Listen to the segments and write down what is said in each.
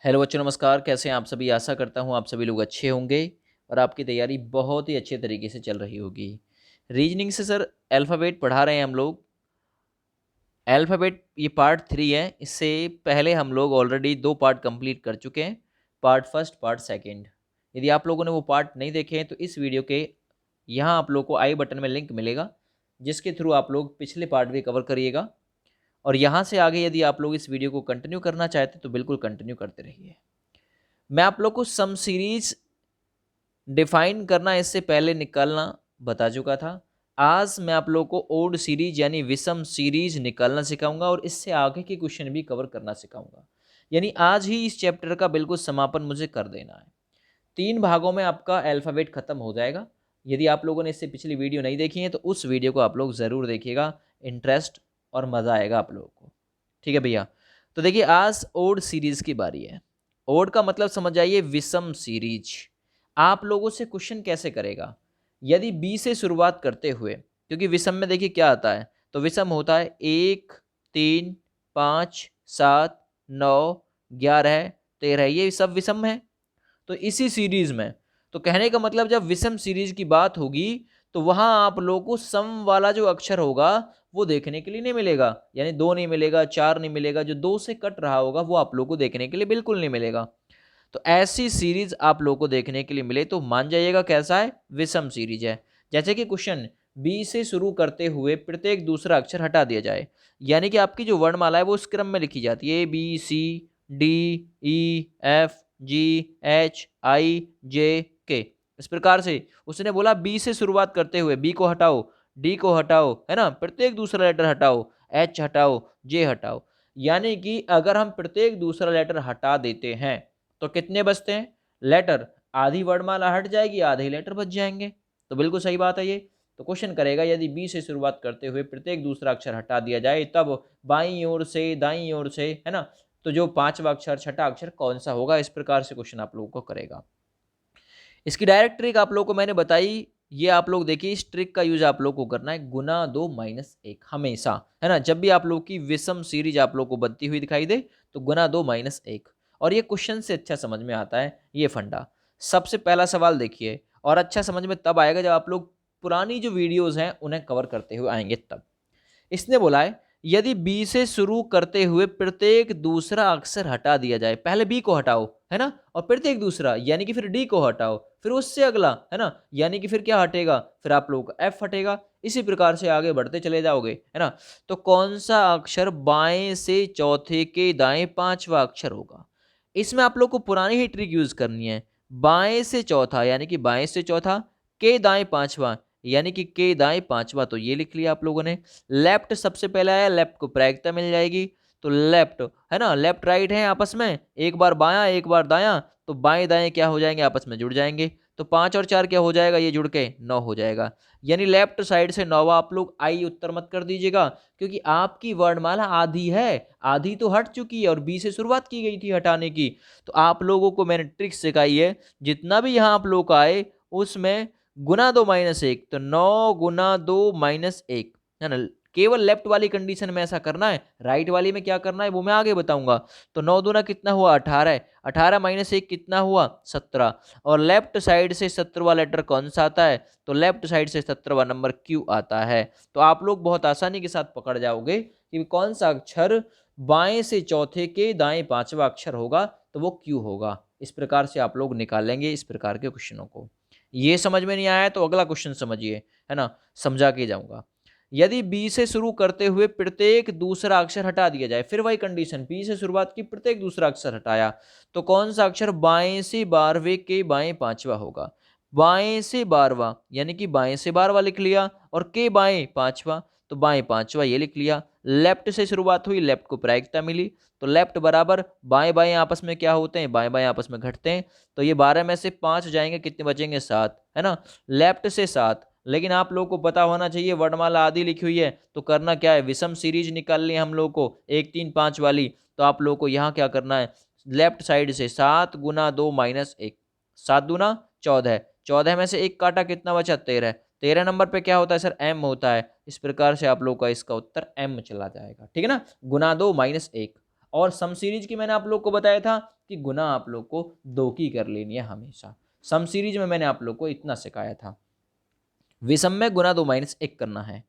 Hello बच्चों, नमस्कार। कैसे हैं आप सभी? आशा करता हूँ आप सभी लोग अच्छे होंगे और आपकी तैयारी बहुत ही अच्छे तरीके से चल रही होगी। रीजनिंग से सर अल्फ़ाबेट पढ़ा रहे हैं हम लोग। अल्फ़ाबेट ये पार्ट 3 है। इससे पहले हम लोग ऑलरेडी 2 पार्ट कंप्लीट कर चुके हैं, पार्ट फर्स्ट, पार्ट सेकंड। यदि आप लोगों ने वो पार्ट नहीं देखे हैं तो इस वीडियो के यहाँ आप लोग को आई बटन में लिंक मिलेगा, जिसके थ्रू आप लोग पिछले पार्ट भी कवर करिएगा। और यहाँ से आगे यदि आप लोग इस वीडियो को कंटिन्यू करना चाहते तो बिल्कुल कंटिन्यू करते रहिए। मैं आप लोग को सम सीरीज डिफाइन करना, इससे पहले निकालना बता चुका था। आज मैं आप लोगों को ओड सीरीज यानी विषम सीरीज निकालना सिखाऊंगा और इससे आगे के क्वेश्चन भी कवर करना सिखाऊंगा। यानी आज ही इस चैप्टर का बिल्कुल समापन मुझे कर देना है। 3 भागों में आपका अल्फ़ाबेट खत्म हो जाएगा। यदि आप लोगों ने इससे पिछली वीडियो नहीं देखी है तो उस वीडियो को आप लोग ज़रूर देखिएगा। इंटरेस्ट और मज़ा आएगा आप लोगों को। ठीक है भैया। तो देखिए, आज ओड सीरीज की बारी है। ओड का मतलब समझ जाइए, विषम सीरीज। आप लोगों से क्वेश्चन कैसे करेगा, यदि बी से शुरुआत करते हुए, क्योंकि विषम में देखिए क्या आता है, तो विषम होता है 1, 3, 5, 7, 9, 11, 13, ये सब विषम है। तो इसी सीरीज में, तो कहने का मतलब जब विषम सीरीज की बात होगी तो वहां आप लोगों को सम वाला जो अक्षर होगा वो देखने के लिए नहीं मिलेगा। यानी 2 नहीं मिलेगा, 4 नहीं मिलेगा, जो 2 से कट रहा होगा वो आप लोगों को देखने के लिए बिल्कुल नहीं मिलेगा। तो ऐसी सीरीज आप लोगों को देखने के लिए मिले तो मान जाइएगा कैसा है, विषम सीरीज है। जैसे कि क्वेश्चन बी से शुरू करते हुए प्रत्येक दूसरा अक्षर हटा दिया जाए, यानी कि आपकी जो वर्णमाला है वो इस क्रम में लिखी जाती है, ABCDEFGHIJ K। इस प्रकार से उसने बोला बी से शुरुआत करते हुए, बी को हटाओ, डी को हटाओ, है ना, प्रत्येक दूसरा लेटर हटाओ, एच हटाओ, जे हटाओ। यानी कि अगर हम प्रत्येक दूसरा लेटर हटा देते हैं तो कितने बचते हैं लेटर? आधी वर्णमाला हट जाएगी, आधे लेटर बच जाएंगे। तो बिल्कुल सही बात है ये। तो क्वेश्चन करेगा यदि बी से शुरुआत करते हुए प्रत्येक दूसरा अक्षर हटा दिया जाए तब बाईं ओर से, दाईं ओर से, है ना, तो जो पांचवा अक्षर, छठा अक्षर कौन सा होगा? इस प्रकार से क्वेश्चन आप लोगों को करेगा। इसकी डायरेक्ट ट्रिक आप लोगों को मैंने बताई। ये आप लोग देखिए, इस ट्रिक का यूज आप लोग को करना है, गुना 2 माइनस 1 हमेशा, है ना। जब भी आप लोग की विषम सीरीज आप लोग को बनती हुई दिखाई दे तो गुना 2 माइनस 1। और ये क्वेश्चन से अच्छा समझ में आता है ये फंडा। सबसे पहला सवाल देखिए, और अच्छा समझ में तब आएगा जब आप लोग पुरानी जो वीडियोस हैं उन्हें कवर करते हुए आएंगे तब। इसने बोला है यदि बी से शुरू करते हुए प्रत्येक दूसरा अक्षर हटा दिया जाए, पहले बी को हटाओ, है ना, और प्रत्येक दूसरा यानी कि फिर डी को हटाओ, फिर उससे अगला, है ना, यानी कि फिर क्या हटेगा? फिर आप लोगों का एफ हटेगा। इसी प्रकार से आगे बढ़ते चले जाओगे, है ना। तो कौन सा अक्षर बाएं से चौथे के दाएं पांचवा अक्षर होगा? इसमें आप लोग को पुरानी ही ट्रिक यूज करनी है। बाएं से चौथा यानी कि बाएं से चौथा, के दाएं पांचवा यानी कि के दाएं पांचवा, तो ये लिख लिया आप लोगों ने। लेफ्ट सबसे पहले आया, लेफ्ट को प्रायिकता मिल जाएगी, तो लेफ्ट, है ना, लेफ्ट राइट है आपस में, एक बार बायां एक बार दायां, तो बाएं दाएं क्या हो जाएंगे? आपस में जुड़ जाएंगे। तो 5 और 4 क्या हो जाएगा? ये जुड़ के 9 हो जाएगा। यानी लेफ्ट साइड से 9। आप लोग आई उत्तर मत कर दीजिएगा, क्योंकि आपकी वर्णमाला आधी है, आधी तो हट चुकी है और बी से शुरुआत की गई थी हटाने की। तो आप लोगों को मैंने ट्रिक सिखाई है, जितना भी यहाँ आप लोग का आए उसमें गुना 2 माइनस 1, तो 9 गुना 2 माइनस 1, है ना। केवल लेफ्ट वाली कंडीशन में ऐसा करना है, राइट वाली में क्या करना है वो मैं आगे बताऊंगा। तो 9 दूना कितना हुआ? 18, 18 माइनस 1 कितना हुआ? 17। और लेफ्ट साइड से 17वां लेटर कौन सा आता है? तो लेफ्ट साइड से 17वां नंबर क्यू आता है। तो आप लोग बहुत आसानी के साथ पकड़ जाओगे कि कौन सा अक्षर बाएं से चौथे के दाएं पांचवा अक्षर होगा, तो वो क्यू होगा। इस प्रकार से आप लोग निकालेंगे इस प्रकार के क्वेश्चनों को। ये समझ में नहीं आया तो अगला क्वेश्चन समझिए, है ना, समझा के जाऊंगा। यदि बी से शुरू करते हुए प्रत्येक दूसरा अक्षर हटा दिया जाए, फिर वही कंडीशन, बी से शुरुआत की, प्रत्येक दूसरा अक्षर हटाया, तो कौन सा अक्षर बाएं से 12वें के बाएं पांचवा होगा? बाएं से 12वां यानी कि बाएं से 12वां लिख लिया, और के बाएं पांचवा, तो बाएं पांचवा ये लिख लिया। लेफ्ट से शुरुआत हुई, लेफ्ट को प्रायिकता मिली, तो लेफ्ट बराबर बाएं बाएं आपस में क्या होते हैं? बाएं बाएं आपस में घटते हैं। तो ये 12 में से 5 जाएंगे, कितने बचेंगे? 7, है ना। लेफ्ट से 7। लेकिन आप लोगों को पता होना चाहिए वर्णमाला आदि लिखी हुई है, तो करना क्या है? विषम सीरीज निकालनी है हम लोग को, 1 3 5 वाली। तो आप लोगों को यहाँ क्या करना है? लेफ्ट साइड से 7 गुना 2 माइनस 1, 7 दूना 14, 14 में से 1 काटा, कितना बचा? 13, 13 नंबर पे क्या होता है सर? एम होता है। इस प्रकार से आप लोग का इसका उत्तर एम चला जाएगा, ठीक है ना, गुना 2 माइनस 1। और सम सीरीज की मैंने आप लोग को बताया था कि गुना आप लोग को 2 की कर लेनी है हमेशा। सम सीरीज में मैंने आप लोग को इतना सिखाया था। विषम में गुना 2-1 करना है।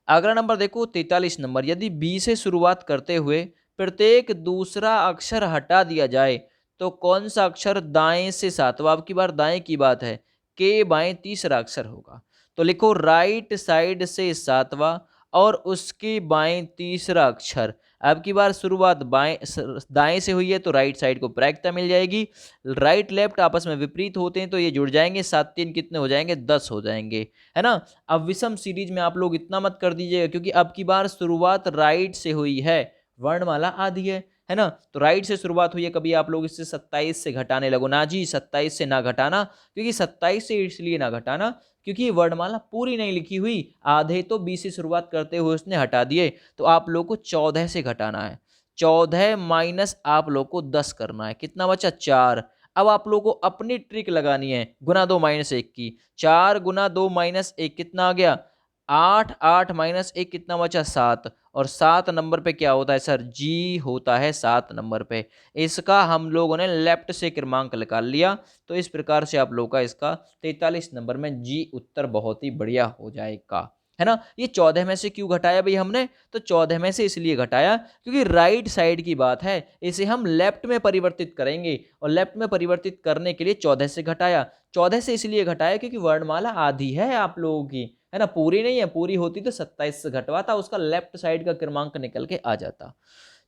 अगला नंबर देखो 43 नंबर, यदि बी से शुरुआत करते हुए प्रत्येक दूसरा अक्षर हटा दिया जाए तो कौन सा अक्षर दाएं से सातवां, अब की बार दाएं की बात है, के बाएं तीसरा अक्षर होगा। तो लिखो राइट साइड से सातवां और उसके बाएं तीसरा अक्षर। अब की बार शुरुआत दाएं से हुई है तो राइट साइड को प्रायिकता मिल जाएगी। राइट लेफ्ट आपस में विपरीत होते हैं तो ये जुड़ जाएंगे, 7-3 कितने हो जाएंगे, 10 हो जाएंगे, है ना। अब विषम सीरीज में आप लोग इतना मत कर दीजिएगा क्योंकि अब की बार शुरुआत राइट से हुई है, वर्णमाला आधी है ना। तो राइट से शुरुआत हुई है, कभी आप लोग इससे 27 से घटाने लगो ना जी, 27 से ना घटाना, क्योंकि 27 से इसलिए ना घटाना क्योंकि ये वर्णमाला पूरी नहीं लिखी हुई, आधे तो 20 से शुरुआत करते हुए उसने हटा दिए। तो आप लोग को 14 से घटाना है, 14 माइनस आप लोग को 10 करना है, कितना बचा 4। अब आप लोग को अपनी ट्रिक लगानी है गुना 2-1 की। 4 गुना 2-1 कितना आ गया 8, 8 माइनस 1 कितना बचा 7, और 7 नंबर पे क्या होता है सर, जी होता है 7 नंबर पे। इसका हम लोगों ने लेफ्ट से क्रमांक निकाल लिया, तो इस प्रकार से आप लोग का इसका 43 नंबर में जी उत्तर बहुत ही बढ़िया हो जाएगा, है ना। ये 14 में से क्यों घटाया भाई हमने, तो 14 में से इसलिए घटाया क्योंकि राइट साइड की बात है, इसे हम लेफ्ट में परिवर्तित करेंगे और लेफ्ट में परिवर्तित करने के लिए 14 से घटाया। 14 से इसलिए घटाया क्योंकि वर्णमाला आधी है आप लोगों की, है ना, पूरी नहीं है, पूरी होती तो 27 से घटवाता, उसका लेफ्ट साइड का क्रमांक निकल के आ जाता।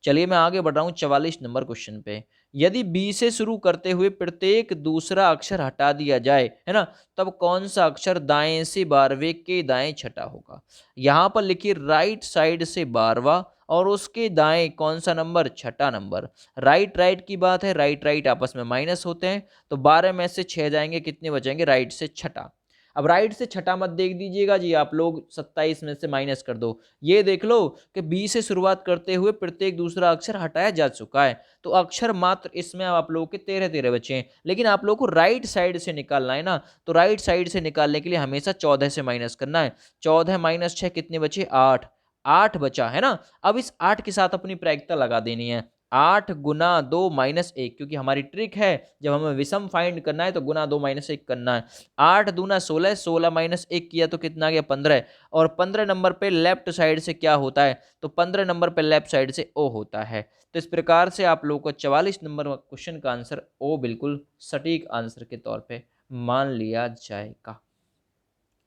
चलिए मैं आगे बढ़ रहा हूं 44 नंबर क्वेश्चन पे। यदि बी से शुरू करते हुए प्रत्येक दूसरा अक्षर हटा दिया जाए, है ना, तब कौन सा अक्षर दाएं से 12वें के दाएं छठा होगा। यहां पर लिखिए राइट साइड से 12वां और उसके दाएं कौन सा नंबर, छठा नंबर। राइट राइट की बात है, राइट राइट आपस में माइनस होते हैं, तो 12 में से 6 जाएंगे, कितने बचेंगे, राइट से छठा। अब राइट से छठा मत देख दीजिएगा जी आप लोग, 27 में से माइनस कर दो। ये देख लो कि बी से शुरुआत करते हुए प्रत्येक दूसरा अक्षर हटाया जा चुका है, तो अक्षर मात्र इसमें आप लोगों के 13 बचे हैं, लेकिन आप लोगों को राइट साइड से निकालना है ना, तो राइट साइड से निकालने के लिए हमेशा 14 से माइनस करना है। 14 माइनस 6 कितने बचे, 8, 8 बचा, है ना। अब इस 8 के साथ अपनी प्रायिकता लगा देनी है, 8 गुना 2-1, क्योंकि हमारी ट्रिक है जब हमें विषम फाइंड करना है तो गुना 2-1 करना है। 8 दूना 16, 16-1 किया तो कितना आ गया 15, और 15 नंबर पे लेफ्ट साइड से क्या होता है, तो 15 नंबर पे लेफ्ट साइड से ओ होता है। तो इस प्रकार से आप लोगों को 44 नंबर क्वेश्चन का आंसर ओ बिल्कुल सटीक आंसर के तौर पे मान लिया जाएगा।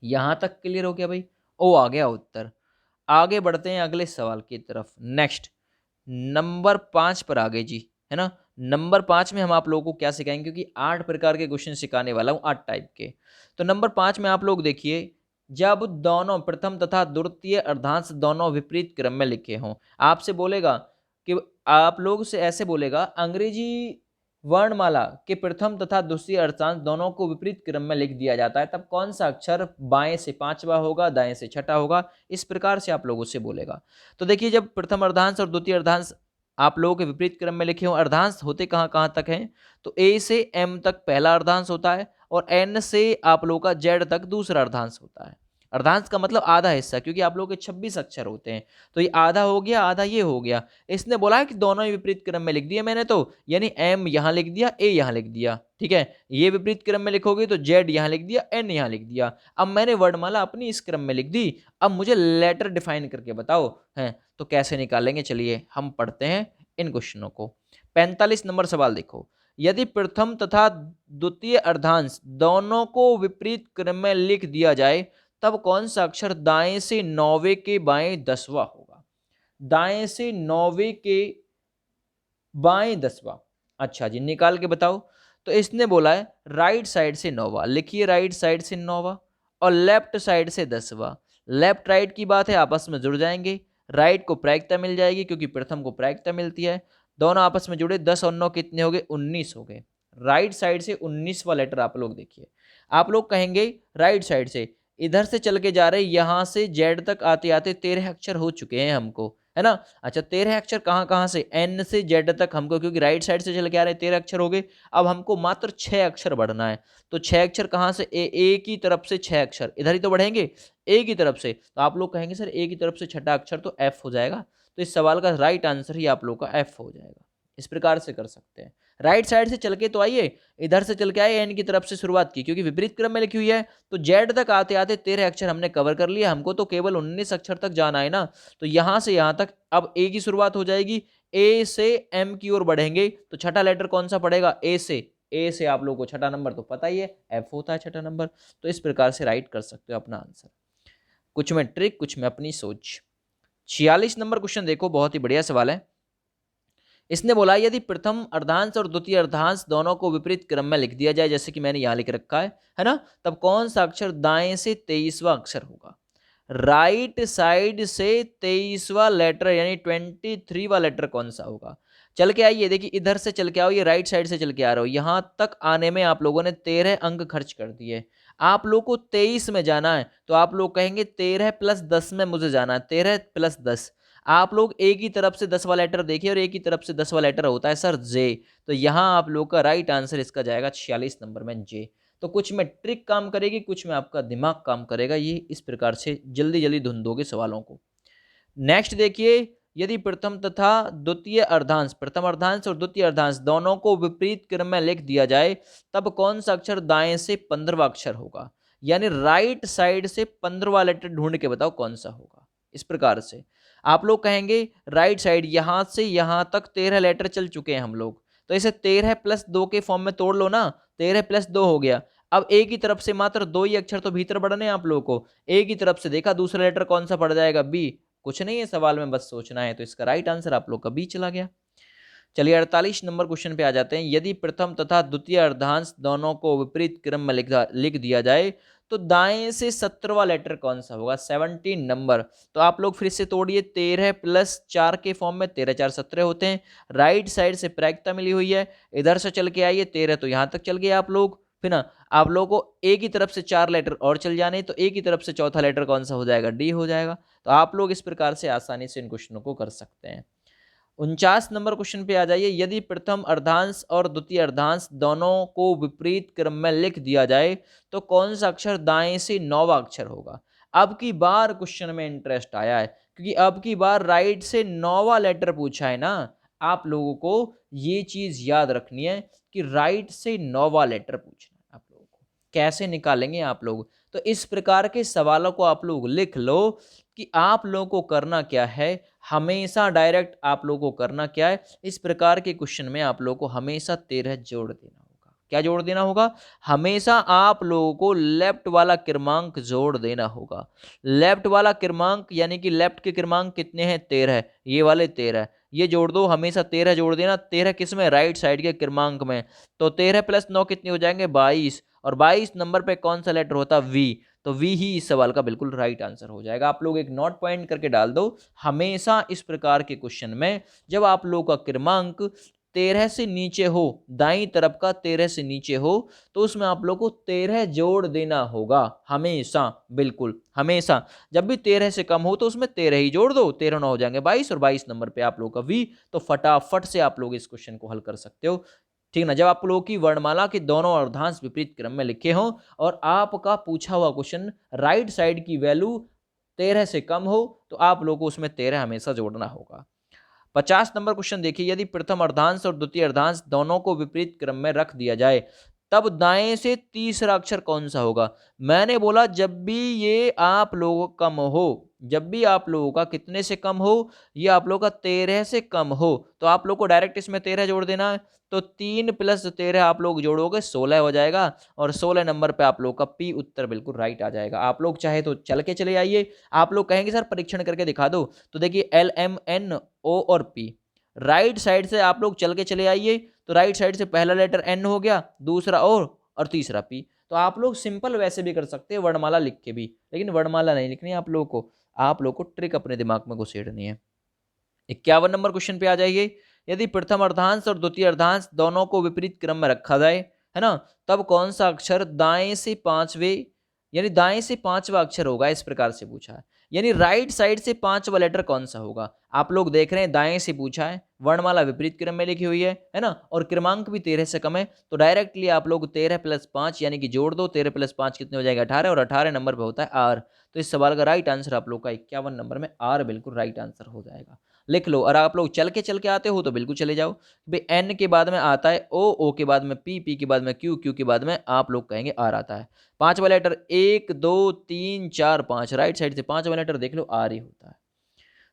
यहां तक क्लियर हो गया भाई, ओ आ गया उत्तर। आगे बढ़ते हैं अगले सवाल की तरफ। नेक्स्ट नंबर 5 पर आ गए जी, है ना। नंबर 5 में हम आप लोगों को क्या सिखाएंगे, क्योंकि 8 प्रकार के क्वेश्चन सिखाने वाला हूं, 8 टाइप के। तो नंबर 5 में आप लोग देखिए, जब दोनों प्रथम तथा द्वितीय अर्धांश दोनों विपरीत क्रम में लिखे हों, आपसे बोलेगा कि आप लोग से ऐसे बोलेगा, अंग्रेजी वर्णमाला के प्रथम तथा द्वितीय अर्धांश दोनों को विपरीत क्रम में लिख दिया जाता है, तब कौन सा अक्षर बाएं से 5वां होगा, दाएं से छठा होगा। इस प्रकार से आप लोगों से बोलेगा। तो देखिए, जब प्रथम अर्धांश और द्वितीय अर्धांश आप लोगों के विपरीत क्रम में लिखे हो, अर्धांश होते कहां कहां तक हैं, तो ए से एम तक पहला अर्धांश होता है और एन से आप लोगों का जेड तक दूसरा अर्धांश होता है। अर्धांश का मतलब आधा हिस्सा, क्योंकि आप लोगों के 26 अक्षर होते हैं, तो ये आधा हो गया, आधा ये हो गया। इसने बोला है कि दोनों ही विपरीत क्रम में लिख दिया मैंने, तो यानी एम यहां लिख दिया, ए यहां लिख दिया, ठीक है। ये विपरीत क्रम में लिखोगे तो जेड यहां लिख दिया, एन यहां लिख दिया। अब मैंने वर्णमाला अपनी इस क्रम में लिख दी, अब मुझे लेटर डिफाइन करके बताओ है, तो कैसे निकालेंगे, चलिए हम पढ़ते हैं इन क्वेश्चनों को। 45 नंबर सवाल देखो, यदि प्रथम तथा द्वितीय अर्धांश दोनों को विपरीत क्रम में लिख दिया जाए, तब कौन सा अक्षर दाएं से 9वें के बाएं 10वां होगा। दाएं से 9वें के बाएं 10वां, अच्छा जी निकाल के बताओ। तो इसने बोला है राइट साइड से 9वां, लिखिए राइट साइड से 9वां और लेफ्ट साइड से 10वां। लेफ्ट राइट की बात है, आपस में जुड़ जाएंगे, राइट को प्रायिकता मिल जाएगी क्योंकि प्रथम को प्रायिकता मिलती है, दोनों आपस में जुड़े, 10 और 9 कितने हो गए, 19 हो गए। राइट साइड से 19वां लेटर आप लोग देखिए। आप लोग कहेंगे राइट साइड से, इधर से चल के जा रहे, यहां से जेड तक आते आते 13 अक्षर हो चुके हैं हमको, है ना। अच्छा 13 अक्षर कहां कहां से, एन से जेड तक हमको, क्योंकि राइट साइड से चल के आ रहे 13 अक्षर हो गए। अब हमको मात्र 6 अक्षर बढ़ना है, तो 6 अक्षर कहां से, ए की तरफ से 6 अक्षर इधर ही तो बढ़ेंगे, ए की तरफ से। तो आप लोग कहेंगे सर ए की तरफ से छठा अक्षर तो एफ हो जाएगा, तो इस सवाल का राइट आंसर ही आप लोग का एफ हो जाएगा। इस प्रकार से कर सकते हैं। राइट साइड से चल के तो आइए, इधर से चल के आए, एन की तरफ से शुरुआत की, क्योंकि विपरीत क्रम में लिखी हुई है, तो जेड तक आते आते 13 अक्षर हमने कवर कर लिया, हमको तो केवल 19 अक्षर तक जाना है ना। तो यहां से यहां तक अब ए की शुरुआत हो जाएगी, ए से एम की ओर बढ़ेंगे, तो छठा लेटर कौन सा पड़ेगा, ए से। ए से आप लोगों को छठा नंबर तो पता ही है, एफ होता है छठा नंबर। तो इस प्रकार से राइट कर सकते हो अपना आंसर, कुछ में ट्रिक, कुछ में अपनी सोच। 46 नंबर क्वेश्चन देखो, बहुत ही बढ़िया सवाल है। इसने बोला यदि प्रथम अर्धांश और द्वितीय अर्धांश दोनों को विपरीत क्रम में लिख दिया जाए, जैसे कि मैंने यहां लिख रखा है ना, तब कौन सा अक्षर दाएं से 23वां अक्षर होगा। राइट साइड से 23वां लेटर यानी 23वां लेटर कौन सा होगा। चल के आइए, देखिए इधर से चल के आओ, ये राइट साइड से चल के आ रहा हो, यहां तक आने में आप लोगों ने 13 अंक खर्च कर दिए। आप लोग को 23 में जाना है, तो आप लोग कहेंगे 13 + 10 में मुझे जाना है, 13 + 10। आप लोग ए की तरफ से 10वां लेटर देखिए, और ए की तरफ से 10वां लेटर होता है सर जे। तो यहां आप लोग का राइट आंसर इसका जाएगा 46 नंबर में जे। तो कुछ में ट्रिक काम करेगी, कुछ में आपका दिमाग काम करेगा। ये इस प्रकार से जल्दी जल्दी ढूंढ दोगे सवालों को। नेक्स्ट देखिए, यदि प्रथम तथा द्वितीय अर्धांश, प्रथम अर्धांश और द्वितीय अर्धांश दोनों को विपरीत क्रम में लिख दिया जाए, तब कौन सा अक्षर दाएं से 15वां अक्षर होगा। यानी राइट साइड से 15वां लेटर ढूंढ के बताओ कौन सा होगा। इस प्रकार से आप लोग कहेंगे राइट साइड, यहां से यहां तक 13 लेटर चल चुके हैं हम लोग, तो इसे 13 + 2 के फॉर्म में तोड़ लो ना, 13 + 2 हो गया। अब ए की तरफ से मात्र 2 ही अक्षर तो भीतर बढ़ने हैं आप लोगों को। ए की तरफ से देखा, दूसरा लेटर कौन सा पड़ जाएगा, बी। कुछ नहीं है सवाल में, बस सोचना है। तो इसका राइट आंसर आप लोग का बी चला गया। चलिए 48 नंबर क्वेश्चन पे आ जाते हैं। यदि प्रथम तथा द्वितीय अर्धांश दोनों को विपरीत क्रम में लिख दिया जाए, तो दाएं से 17वां लेटर कौन सा होगा, 17 नंबर। तो आप लोग फिर से तोड़िए, 13 + 4 के फॉर्म में, 13 × 4 = 17 होते हैं। राइट साइड से प्रायिकता मिली हुई है, इधर से चल के आइए, 13 तो यहां तक चल गए आप लोग, फिर ना आप लोगों को ए की तरफ से 4 लेटर और चल जाने, तो ए की तरफ से चौथा लेटर कौन सा हो जाएगा, डी हो जाएगा। तो आप लोग इस प्रकार से आसानी से इन क्वेश्चनों को कर सकते हैं। 49 नंबर क्वेश्चन पे आ जाइए। यदि प्रथम अर्धांश और द्वितीय अर्धांश दोनों को विपरीत क्रम में लिख दिया जाए, तो कौन सा अक्षर दाएं से 9वां अक्षर होगा। अब की बार क्वेश्चन में इंटरेस्ट आया है, क्योंकि अब की बार राइट से 9वां लेटर पूछा है ना। आप लोगों को ये चीज याद रखनी है कि राइट से 9वां लेटर पूछना है आप लोगों को। कैसे निकालेंगे आप लोग, तो इस प्रकार के सवालों को आप लोग लिख लो कि आप लोगों को करना क्या है, हमेशा डायरेक्ट आप लोगों को करना क्या है, इस प्रकार के क्वेश्चन में आप लोगों को हमेशा 13 जोड़ देना होगा। क्या जोड़ देना होगा, हमेशा आप लोगों को लेफ्ट वाला क्रमांक जोड़ देना होगा। लेफ्ट वाला क्रमांक यानी कि लेफ्ट के क्रमांक कितने हैं, 13, ये वाले 13, ये जोड़ दो, हमेशा 13 जोड़ देना। 13 किस में, राइट साइड के क्रमांक में। तो 13 + 9 कितने हो जाएंगे, 22, और 22 नंबर पे कौन सा लेटर होता है, वी। तो वी ही इस सवाल का बिल्कुल राइट आंसर हो जाएगा। आप लोग एक नोट पॉइंट करके डाल दो, हमेशा इस प्रकार के क्वेश्चन में जब आप लोग का क्रमांक 13 से नीचे हो, दाईं तरफ का 13 से नीचे हो, तो उसमें आप लोग को 13 जोड़ देना होगा, हमेशा, बिल्कुल हमेशा। जब भी 13 से कम हो तो उसमें 13 ही जोड़ दो, 13 9 हो जाएंगे 22, और 22 नंबर पे आप लोग का वी। तो फटाफट से आप लोग इस क्वेश्चन को हल कर सकते हो, ठीक ना। जब आप लोगों की वर्णमाला के दोनों अर्धांश विपरीत क्रम में लिखे हों, और आपका पूछा हुआ क्वेश्चन राइट साइड की वैल्यू 13 से कम हो, तो आप लोगों को उसमें 13 हमेशा जोड़ना होगा। 50 नंबर क्वेश्चन देखिए। यदि प्रथम अर्धांश और द्वितीय अर्धांश दोनों को विपरीत क्रम में रख दिया जाए, तब दाएं से तीसरा अक्षर कौन सा होगा। मैंने बोला जब भी ये आप लोगों का कम हो, जब भी आप लोगों का कितने से कम हो, ये आप लोगों का 13 से कम हो, तो आप लोग को डायरेक्ट इसमें 13 जोड़ देना है। तो 3 + 13 आप लोग जोड़ोगे 16 हो जाएगा, और 16 नंबर पे आप लोग का पी उत्तर बिल्कुल राइट आ जाएगा। आप लोग चाहे तो चल के चले आइए, आप लोग कहेंगे सर परीक्षण करके दिखा दो, तो देखिए एल एम एन ओ और पी, राइट साइड से आप लोग चल के चले आइए, तो राइट साइड से पहला लेटर एन हो गया, दूसरा और तीसरा पी। तो आप लोग सिंपल वैसे भी कर सकते हैं, वर्णमाला लिख के भी, लेकिन वर्णमाला नहीं लिखनी है आप लोगों को, आप लोगों को ट्रिक अपने दिमाग में घुसेड़नी है। 51 नंबर क्वेश्चन पे आ जाइए। यदि प्रथम अर्धांश और द्वितीय अर्धांश दोनों को विपरीत क्रम में रखा जाए, है ना, तब कौन सा अक्षर दाएं से पांचवें यानी दाएं से 5वां अक्षर होगा। इस प्रकार से पूछा है, यानी राइट साइड से 5वां लेटर कौन सा होगा। आप लोग देख रहे हैं दाएं से पूछा है, वर्णमाला विपरीत क्रम में लिखी हुई है ना, और क्रमांक भी 13 से कम है, तो डायरेक्टली आप लोग 13 + 5 यानी कि जोड़ दो, 13 + 5 कितने हो जाएगा, 18, और 18 नंबर पे होता है आर। तो इस सवाल का राइट आंसर आप लोग का 51 नंबर में आर बिल्कुल राइट आंसर हो जाएगा। लिख लो। और आप लोग चल के आते हो तो बिल्कुल चले जाओ। भाई एन के बाद में आता है ओ, ओ के बाद में पी, पी के बाद में क्यू, क्यू के बाद में आप लोग कहेंगे आर आता है। पांचवा लेटर 1 2 3 4 5, राइट साइड से पांचवा लेटर देख लो आर ही होता है।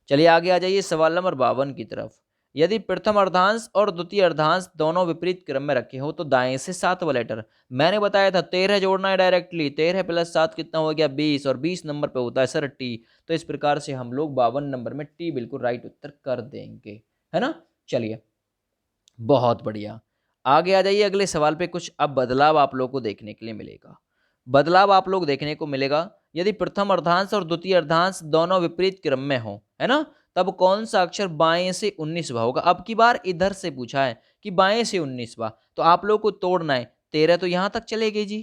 चलिए आगे आ जाइए सवाल नंबर 52 की तरफ। यदि प्रथम अर्धांश और द्वितीय अर्धांश दोनों विपरीत क्रम में रखे हो तो दाएं से सातवां लेटर, मैंने बताया था 13 जोड़ना है डायरेक्टली, 13 प्लस 7 कितना हो गया 20, और 20 नंबर पे होता है सर टी। तो इस प्रकार से हम लोग 52 नंबर में टी बिल्कुल राइट उत्तर कर देंगे, है ना। चलिए बहुत बढ़िया, आगे आ जाइए अगले सवाल पे। कुछ अब बदलाव आप लोग को देखने के लिए मिलेगा। बदलाव आप लोग देखने को मिलेगा, यदि प्रथम अर्धांश और द्वितीय अर्धांश दोनों विपरीत क्रम में हो, है ना, तब कौन सा अक्षर बाएं से 19वां होगा। अब की बार इधर से पूछा है कि बाएं से 19वां, तो आप लोग को तोड़ना है। 13 तो यहां तक चले गए जी,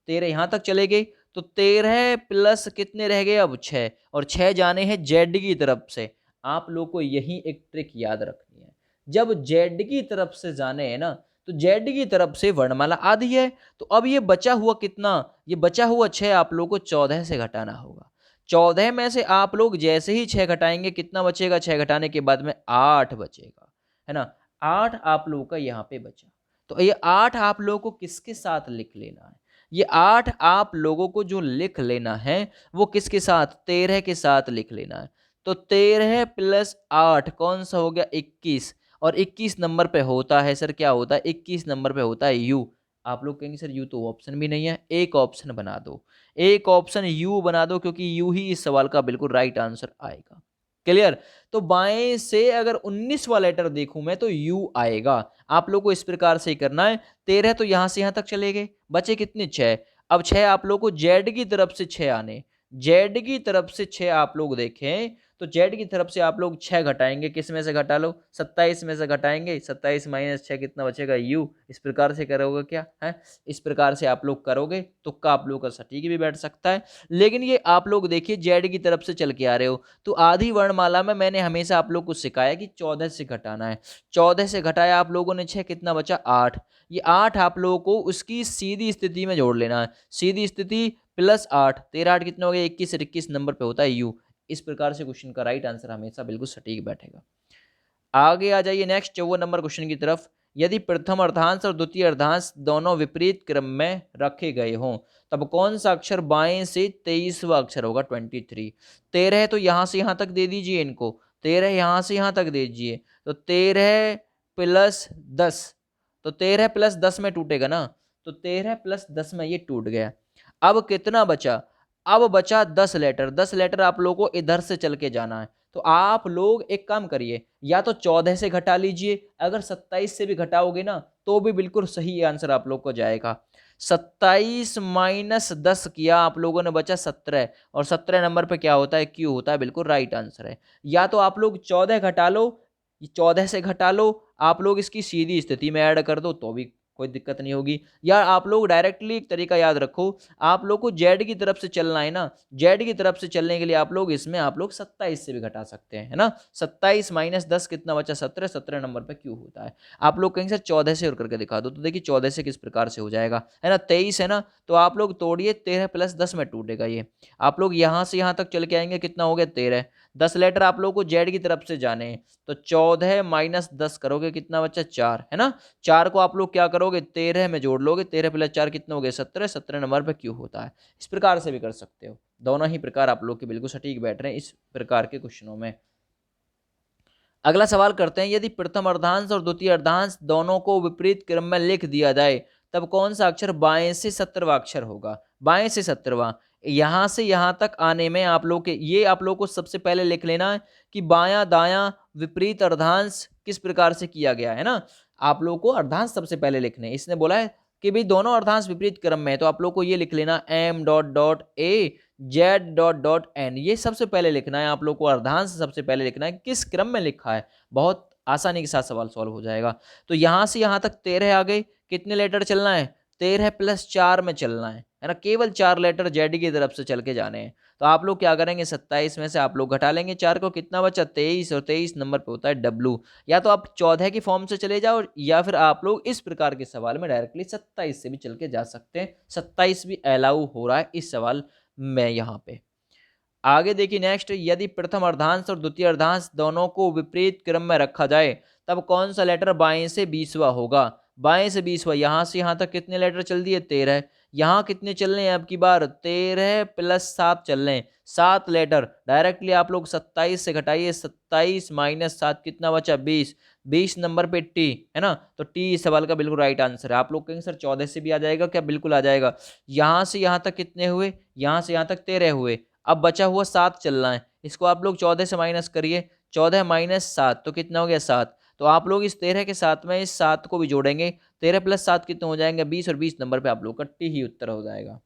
13 यहां तक चले गए, तो 13 प्लस कितने रह गए अब 6, और 6 जाने हैं जेड की तरफ से। आप लोग को यही एक ट्रिक याद रखनी है, जब जेड की तरफ से जाने हैं ना, तो जेड की तरफ से वर्णमाला आधी है, तो अब ये बचा हुआ कितना, ये बचा हुआ 6 आप लोग को 14 से घटाना होगा। 14 में से आप लोग जैसे ही 6 घटाएंगे कितना बचेगा, 6 घटाने के बाद में 8 बचेगा, है ना। 8 आप लोगों का यहाँ पे बचा, तो ये 8 आप लोगों को किसके साथ लिख लेना है, ये 8 आप लोगों को जो लिख लेना है वो किसके साथ, 13 के साथ लिख लेना है। तो 13 प्लस 8 कौन सा हो गया 21, और 21 नंबर पे होता है सर, क्या होता है 21 नंबर पे होता है यू। आप लोग कहेंगे सर यू तो ऑप्शन भी नहीं है, एक ऑप्शन बना दो, एक ऑप्शन यू बना दो, क्योंकि यू ही इस सवाल का बिल्कुल राइट आंसर आएगा। क्लियर। तो बाएं से अगर 19वां लेटर देखूं मैं तो यू आएगा। आप लोग को इस प्रकार से ही करना है। 13 तो यहां से यहां तक चले गए, बचे कितने 6। अब 6 आप लोग को जेड की तरफ से 6 आने, जेड की तरफ से 6 आप लोग देखें तो जेड की तरफ से आप लोग 6 घटाएंगे, किस में से घटा लो 27 में से घटाएंगे, 27 माइनस 6 कितना बचेगा यू। इस प्रकार से करोगे क्या है, इस प्रकार से आप लोग करोगे तो का आप लोग का सटीक भी बैठ सकता है। लेकिन ये आप लोग देखिए जेड की तरफ से चल के आ रहे हो, तो आधी वर्णमाला में मैंने हमेशा आप लोग को सिखाया कि 14 से घटाना है। 14 से घटाया आप लोगों ने 6, कितना बचा 8। ये 8 आप लोगों को उसकी सीधी स्थिति में जोड़ लेना है, सीधी स्थिति प्लस 8, 13 8 कितना हो गया 21, 21 नंबर पे होता है यू। इस प्रकार से क्वेश्चन का राइट आंसर हमेशा बिल्कुल सटीक बैठेगा। आगे आ जाइए नेक्स्ट 54 नंबर क्वेश्चन की तरफ। यदि प्रथम अर्धांश और द्वितीय अर्धांश दोनों विपरीत क्रम में रखे गए हों तब कौन सा अक्षर बाएं से 23वां अक्षर होगा 23। 13 तो यहां से यहां तक दे दीजिए इनको, 13 यहां से यहां तक दे दीजिए, तो 13 प्लस 10, तो 13 प्लस 10 में टूटेगा ना, तो 13 प्लस 10 में ये टूट गया। अब कितना बचा, अब बचा 10 लेटर। 10 लेटर आप लोगों को इधर से चल के जाना है, तो आप लोग एक काम करिए, या तो 14 से घटा लीजिए, अगर 27 से भी घटाओगे ना तो भी बिल्कुल सही आंसर आप लोग को जाएगा। 27 माइनस 10 किया आप लोगों ने, बचा 17, और 17 नंबर पे क्या होता है क्यू होता है, बिल्कुल राइट आंसर है। या तो आप लोग 14 घटा लो, 14 से घटा लो, आप लोग इसकी सीधी स्थिति में ऐड कर दो तो भी कोई दिक्कत नहीं होगी। या आप लोग डायरेक्टली एक तरीका याद रखो, आप लोग को जेड की तरफ से चलना है ना, जेड की तरफ से चलने के लिए आप लोग इसमें आप लोग 27 से भी घटा सकते हैं, है ना। 27 माइनस 10 कितना बचा 17, 17 नंबर पे क्यू होता है। आप लोग कहेंगे सर 14 से और करके दिखा दो, तो देखिए 14 से किस प्रकार से हो जाएगा, है ना। 23 है ना, तो आप लोग तोड़िए, 13 प्लस 10 में टूटेगा ये। आप लोग यहां से यहां तक चल के आएंगे, कितना हो गया 13। 10 लेटर आप लोग को जेड की तरफ से जाने हैं, तो 14 माइनस 10 करोगे कितना बच्चा 4, है ना। 4 को आप लोग क्या करोगे 13 में जोड़ लोगे, 13 प्लस 4 कितना हो गया 17, 17 नंबर पे क्यू होता है। इस प्रकार से भी कर सकते हो, दोनों ही प्रकार आप लोग के बिल्कुल सटीक बैठ रहे हैं इस प्रकार के क्वेश्चनों में। अगला सवाल करते हैं, यदि प्रथम अर्धांश और द्वितीय अर्धांश दोनों को विपरीत क्रम में लिख दिया जाए तब कौन सा अक्षर बाएं से 17वां अक्षर होगा। बाएं से 17वां, यहां से यहां तक आने में आप लोग के, ये आप लोग को सबसे पहले लिख लेना है कि बायां दायां विपरीत अर्धांश किस प्रकार से किया गया है ना। आप लोग को अर्धांश सबसे पहले लिखने, इसने बोला है कि भाई दोनों अर्धांश विपरीत क्रम में है, तो आप लोग को ये लिख लेना m dot dot A Z dot dot N, ये सबसे पहले लिखना है आप लोग को। अर्धांश सबसे पहले लिखना है किस क्रम में लिखा है, बहुत आसानी के साथ सवाल सॉल्व हो जाएगा। तो यहां से यहां तक 13 आ गए, कितने लेटर चलना है 13 प्लस 4 में चलना है ना, केवल 4 लेटर जेड की तरफ से चल के जाने हैं। तो आप लोग क्या करेंगे 27 में से आप लोग घटा लेंगे 4 को, कितना बचा 23, और 23 नंबर पे होता है डब्लू। या तो आप 14 की फॉर्म से चले जाओ, या फिर आप लोग इस प्रकार के सवाल में डायरेक्टली 27 से भी चल के जा सकते हैं। 27 भी अलाउ हो रहा है इस सवाल में यहाँ पे। आगे देखिए नेक्स्ट, यदि प्रथम अर्धांश और द्वितीय अर्धांश दोनों को विपरीत क्रम में रखा जाए तब कौन सा लेटर बाएं से 20वां होगा। बाएं से 20वां, यहां से यहां तक कितने लेटर चल दिए 13, यहाँ कितने चल रहे हैं अब की बार 13 प्लस 7 चल रहे हैं 7 लेटर। डायरेक्टली आप लोग 27 से घटाइए, 27 माइनस 7 कितना बचा 20, 20 नंबर पे टी है ना, तो टी इस सवाल का बिल्कुल राइट आंसर है। आप लोग कहेंगे सर 14 से भी आ जाएगा क्या, बिल्कुल आ जाएगा। यहां से यहां तक कितने हुए, यहां से यहां तक 13 हुए, अब बचा हुआ 7 चलना है, इसको आप लोग 14 से माइनस करिए, 14 माइनस 7 तो कितना हो गया 7। तो आप लोग इस 13 के साथ में इस 7 को भी जोड़ेंगे, 13 प्लस 7 कितने हो जाएंगे 20, और 20 नंबर पे आप लोग का टी ही उत्तर हो जाएगा।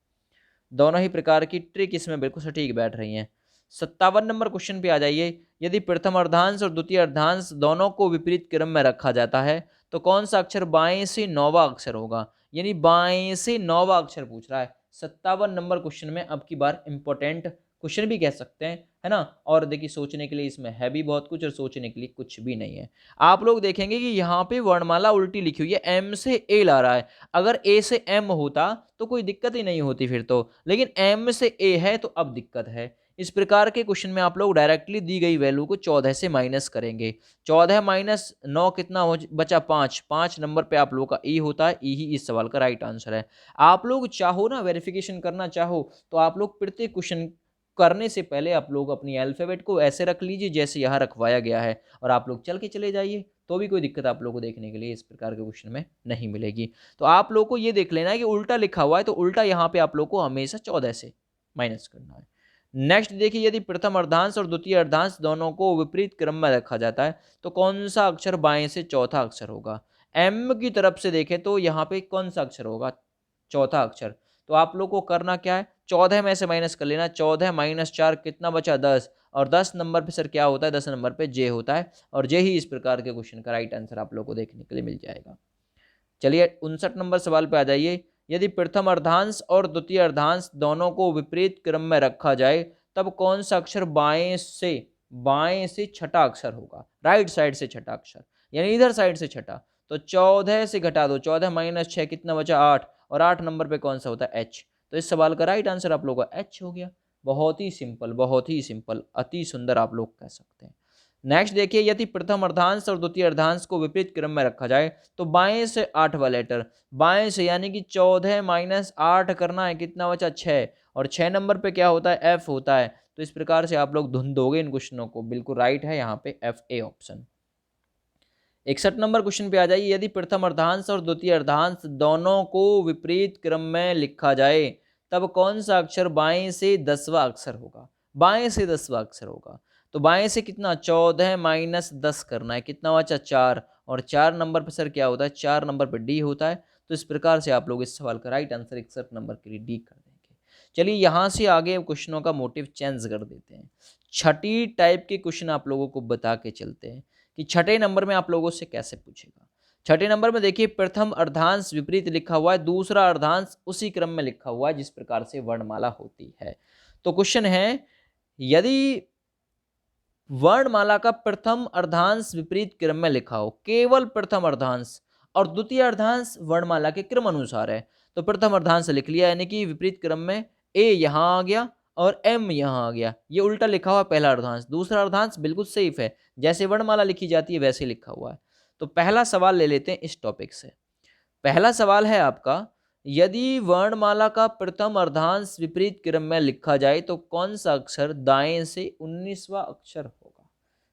दोनों ही प्रकार की ट्रिक इसमें बिल्कुल सटीक बैठ रही हैं। 57 नंबर क्वेश्चन पे आ जाइए, यदि प्रथम अर्धांश और द्वितीय अर्धांश दोनों को विपरीत क्रम में रखा जाता है तो कौन सा अक्षर बाएं से 9वां अक्षर होगा। यानी बाएं से 9वां अक्षर पूछ रहा है 57 नंबर क्वेश्चन में। अब की बार इंपॉर्टेंट क्वेश्चन भी कह सकते हैं, है ना। और देखिए सोचने के लिए इसमें है भी बहुत कुछ और सोचने के लिए कुछ भी नहीं है। आप लोग देखेंगे कि यहाँ पे वर्णमाला उल्टी लिखी हुई है, एम से ए ला रहा है। अगर ए से एम होता तो कोई दिक्कत ही नहीं होती फिर तो, लेकिन एम से ए है तो अब दिक्कत है। इस प्रकार के क्वेश्चन में आप लोग डायरेक्टली दी गई वैल्यू को 14 से माइनस करेंगे। 14 माइनस 9 कितना हो बचा 5, 5 नंबर पे आप लोग का ई होता है, ई ही इस सवाल का राइट आंसर है। आप लोग चाहो ना वेरिफिकेशन करना चाहो तो आप लोग प्रत्येक क्वेश्चन करने से पहले आप लोग अपनी अल्फाबेट को ऐसे रख लीजिए जैसे यहाँ रखवाया गया है, और आप लोग चल के चले जाइए, तो भी कोई दिक्कत आप लोग को देखने के लिए इस प्रकार के क्वेश्चन में नहीं मिलेगी। तो आप लोग को ये देख लेना है कि उल्टा लिखा हुआ है तो उल्टा यहाँ पे आप लोग को हमेशा 14 से माइनस करना है। नेक्स्ट देखिए, यदि प्रथम अर्धांश और द्वितीय अर्धांश दोनों को विपरीत क्रम में रखा जाता है तो कौन सा अक्षर बाएं से चौथा अक्षर होगा। एम की तरफ से देखें तो यहाँ पे कौन सा अक्षर होगा चौथा अक्षर। तो आप लोग को करना क्या है, 14 में से माइनस कर लेना, 14 माइनस 4 कितना बचा 10, और 10 नंबर पे सर क्या होता है 10 नंबर पे जे होता है, और जे ही इस प्रकार के क्वेश्चन का राइट आंसर आप लोग को देखने के लिए मिल जाएगा। चलिए 59 नंबर सवाल पे आ जाइए, यदि प्रथम अर्धांश और द्वितीय अर्धांश दोनों को विपरीत क्रम में रखा जाए तब कौन सा अक्षर बाएं से छठा अक्षर होगा, राइट साइड से छठा अक्षर, यानी इधर साइड से छठा। तो 14 से घटा दो, 14 माइनस 6 कितना बचा 8, और 8 नंबर पे कौन सा होता है एच। तो इस सवाल का राइट आंसर आप लोगों का एच हो गया। बहुत ही सिंपल, बहुत ही सिंपल, अति सुंदर आप लोग कह सकते हैं। नेक्स्ट देखिए, यदि प्रथम अर्धांश और द्वितीय अर्धांश को विपरीत क्रम में रखा जाए तो बाएं से 8वां लेटर, बाएं से यानी कि 14 माइनस 8 करना है, कितना बचा 6, और 6 नंबर पे क्या होता है एफ होता है। तो इस प्रकार से आप लोग धुन दोगे इन क्वेश्चनों को, बिल्कुल राइट है यहाँ पे F A option. 61 number question पे आ जाइए, यदि प्रथम अर्धांश और द्वितीय अर्धांश दोनों को विपरीत क्रम में लिखा जाए तब कौन सा अक्षर बाएं से 10वां अक्षर होगा। बाएं से 10वां अक्षर होगा तो बाएं से कितना 14 माइनस 10 करना है, कितना बचा 4, और 4 नंबर पर सर क्या होता है 4 नंबर पर डी होता है। तो इस प्रकार से आप लोग इस सवाल का राइट आंसर 61 नंबर के लिए डी कर देंगे। चलिए यहाँ से आगे क्वेश्चनों का मोटिव चेंज कर देते हैं। छठी टाइप के क्वेश्चन आप लोगों को बता के चलते हैं कि छठे नंबर में आप लोगों से कैसे पूछेगा। छठे नंबर में देखिए, प्रथम अर्धांश विपरीत लिखा हुआ है, दूसरा अर्धांश उसी क्रम में लिखा हुआ है जिस प्रकार से वर्णमाला होती है। तो क्वेश्चन है, यदि वर्णमाला का प्रथम अर्धांश विपरीत क्रम में लिखा हो, केवल प्रथम अर्धांश, और द्वितीय अर्धांश वर्णमाला के क्रम अनुसार है, तो प्रथम अर्धांश लिख लिया, यानी कि विपरीत क्रम में ए यहां आ गया और एम यहां आ गया, ये उल्टा लिखा हुआ पहला अर्धांश। दूसरा अर्धांश बिल्कुल सेफ है, जैसे वर्णमाला लिखी जाती है वैसे लिखा हुआ है। तो पहला सवाल ले लेते हैं इस टॉपिक से। पहला सवाल है आपका, यदि वर्णमाला का प्रथम अर्धांश विपरीत क्रम में लिखा जाए तो कौन सा अक्षर दाएं से 19वां अक्षर होगा,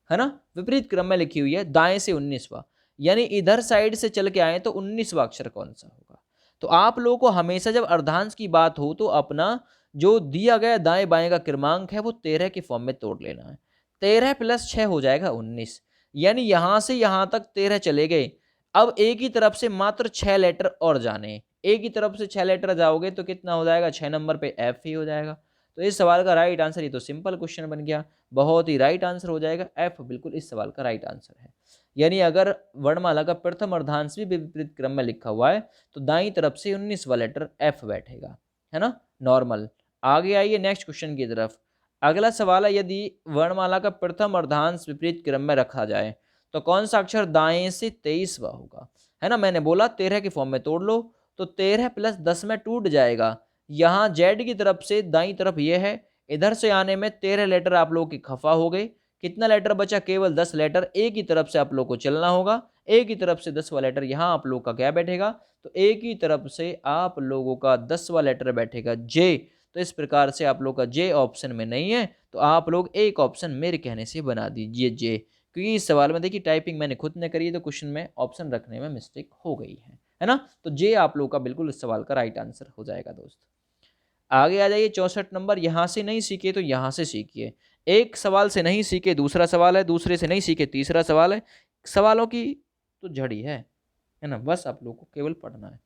है ना। विपरीत क्रम में लिखी हुई है दाएं से 19वां, यानी इधर साइड से चल के आए तो 19वां अक्षर कौन सा होगा। तो आप लोगों को हमेशा जब अर्धांश की बात हो तो अपना जो दिया गया दाएं बाएं का क्रमांक है वो 13 के फॉर्म में तोड़ लेना है। 13 प्लस 6 हो जाएगा 19, यानी यहां से यहां तक 13 चले गए। अब एक ही तरफ से मात्र 6 लेटर और जाने, एक ही तरफ से 6 लेटर जाओगे तो कितना हो जाएगा 6 नंबर पे एफ ही हो जाएगा। तो इस सवाल का राइट आंसर, ये तो सिंपल क्वेश्चन बन गया, बहुत ही राइट आंसर हो जाएगा एफ, बिल्कुल इस सवाल का राइट आंसर है। यानी अगर वर्णमाला का प्रथम अर्धांश भी विपरीत क्रम में लिखा हुआ है तो दाईं तरफ से 19वां लेटर एफ बैठेगा, है ना, नॉर्मल। आगे आइए नेक्स्ट क्वेश्चन की तरफ। अगला सवाल है, यदि वर्णमाला का प्रथम अर्धांश विपरीत क्रम में रखा जाए तो कौन सा अक्षर दाएं से 23वां होगा, है ना। मैंने बोला 13 के फॉर्म में तोड़ लो, तो 13 प्लस 10 में टूट जाएगा। यहाँ जेड की तरफ से दाईं तरफ ये है, इधर से आने में 13 लेटर आप लोगों की खफा हो गई। कितना लेटर बचा? केवल 10 लेटर। एक ही तरफ से आप लोग को चलना होगा, एक ही तरफ से 10वां लेटर यहाँ आप लोग का क्या बैठेगा? तो एक ही तरफ से आप लोगों का 10वां लेटर बैठेगा जे। तो इस प्रकार से आप लोग का जे ऑप्शन में नहीं है, तो आप लोग एक ऑप्शन मेरे कहने से बना दीजिए जे, क्योंकि इस सवाल में देखिए टाइपिंग मैंने खुद ने करी है, तो क्वेश्चन में ऑप्शन रखने में मिस्टेक हो गई है ना। तो जे आप लोग का बिल्कुल इस सवाल का राइट आंसर हो जाएगा दोस्त। आगे आ जाइए 64 नंबर। यहां से नहीं सीखे तो यहां से सीखिए। एक सवाल से नहीं सीखे दूसरा सवाल है, दूसरे से नहीं सीखे तीसरा सवाल है। सवालों की तो झड़ी है ना, बस आप लोग को केवल पढ़ना है।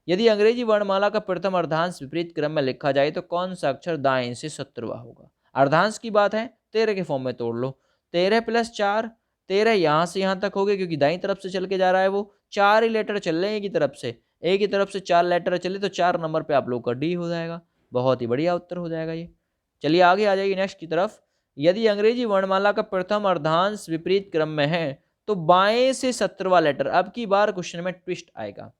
यदि अंग्रेजी वर्णमाला का प्रथम अर्धांश विपरीत क्रम में लिखा जाए तो कौन सा अक्षर दाएं से 17वां होगा? अर्धांश की बात है, 13 के फॉर्म में तोड़ लो। 13 + 4, 13 यहां से यहां तक हो गए, क्योंकि दाईं तरफ से चल के जा रहा है वो। 4 ही लेटर चल रहे हैं एक ही तरफ से, एक ही तरफ से 4 लेटर चले, तो 4 नंबर पे आप लोग का डी हो जाएगा। बहुत ही बढ़िया उत्तर हो जाएगा ये। चलिए आगे आ जाइए नेक्स्ट की तरफ। यदि अंग्रेजी वर्णमाला का प्रथम अर्धांश विपरीत क्रम में है तो बाएं से 17वां लेटर, अब की बार क्वेश्चन में ट्विस्ट आएगा।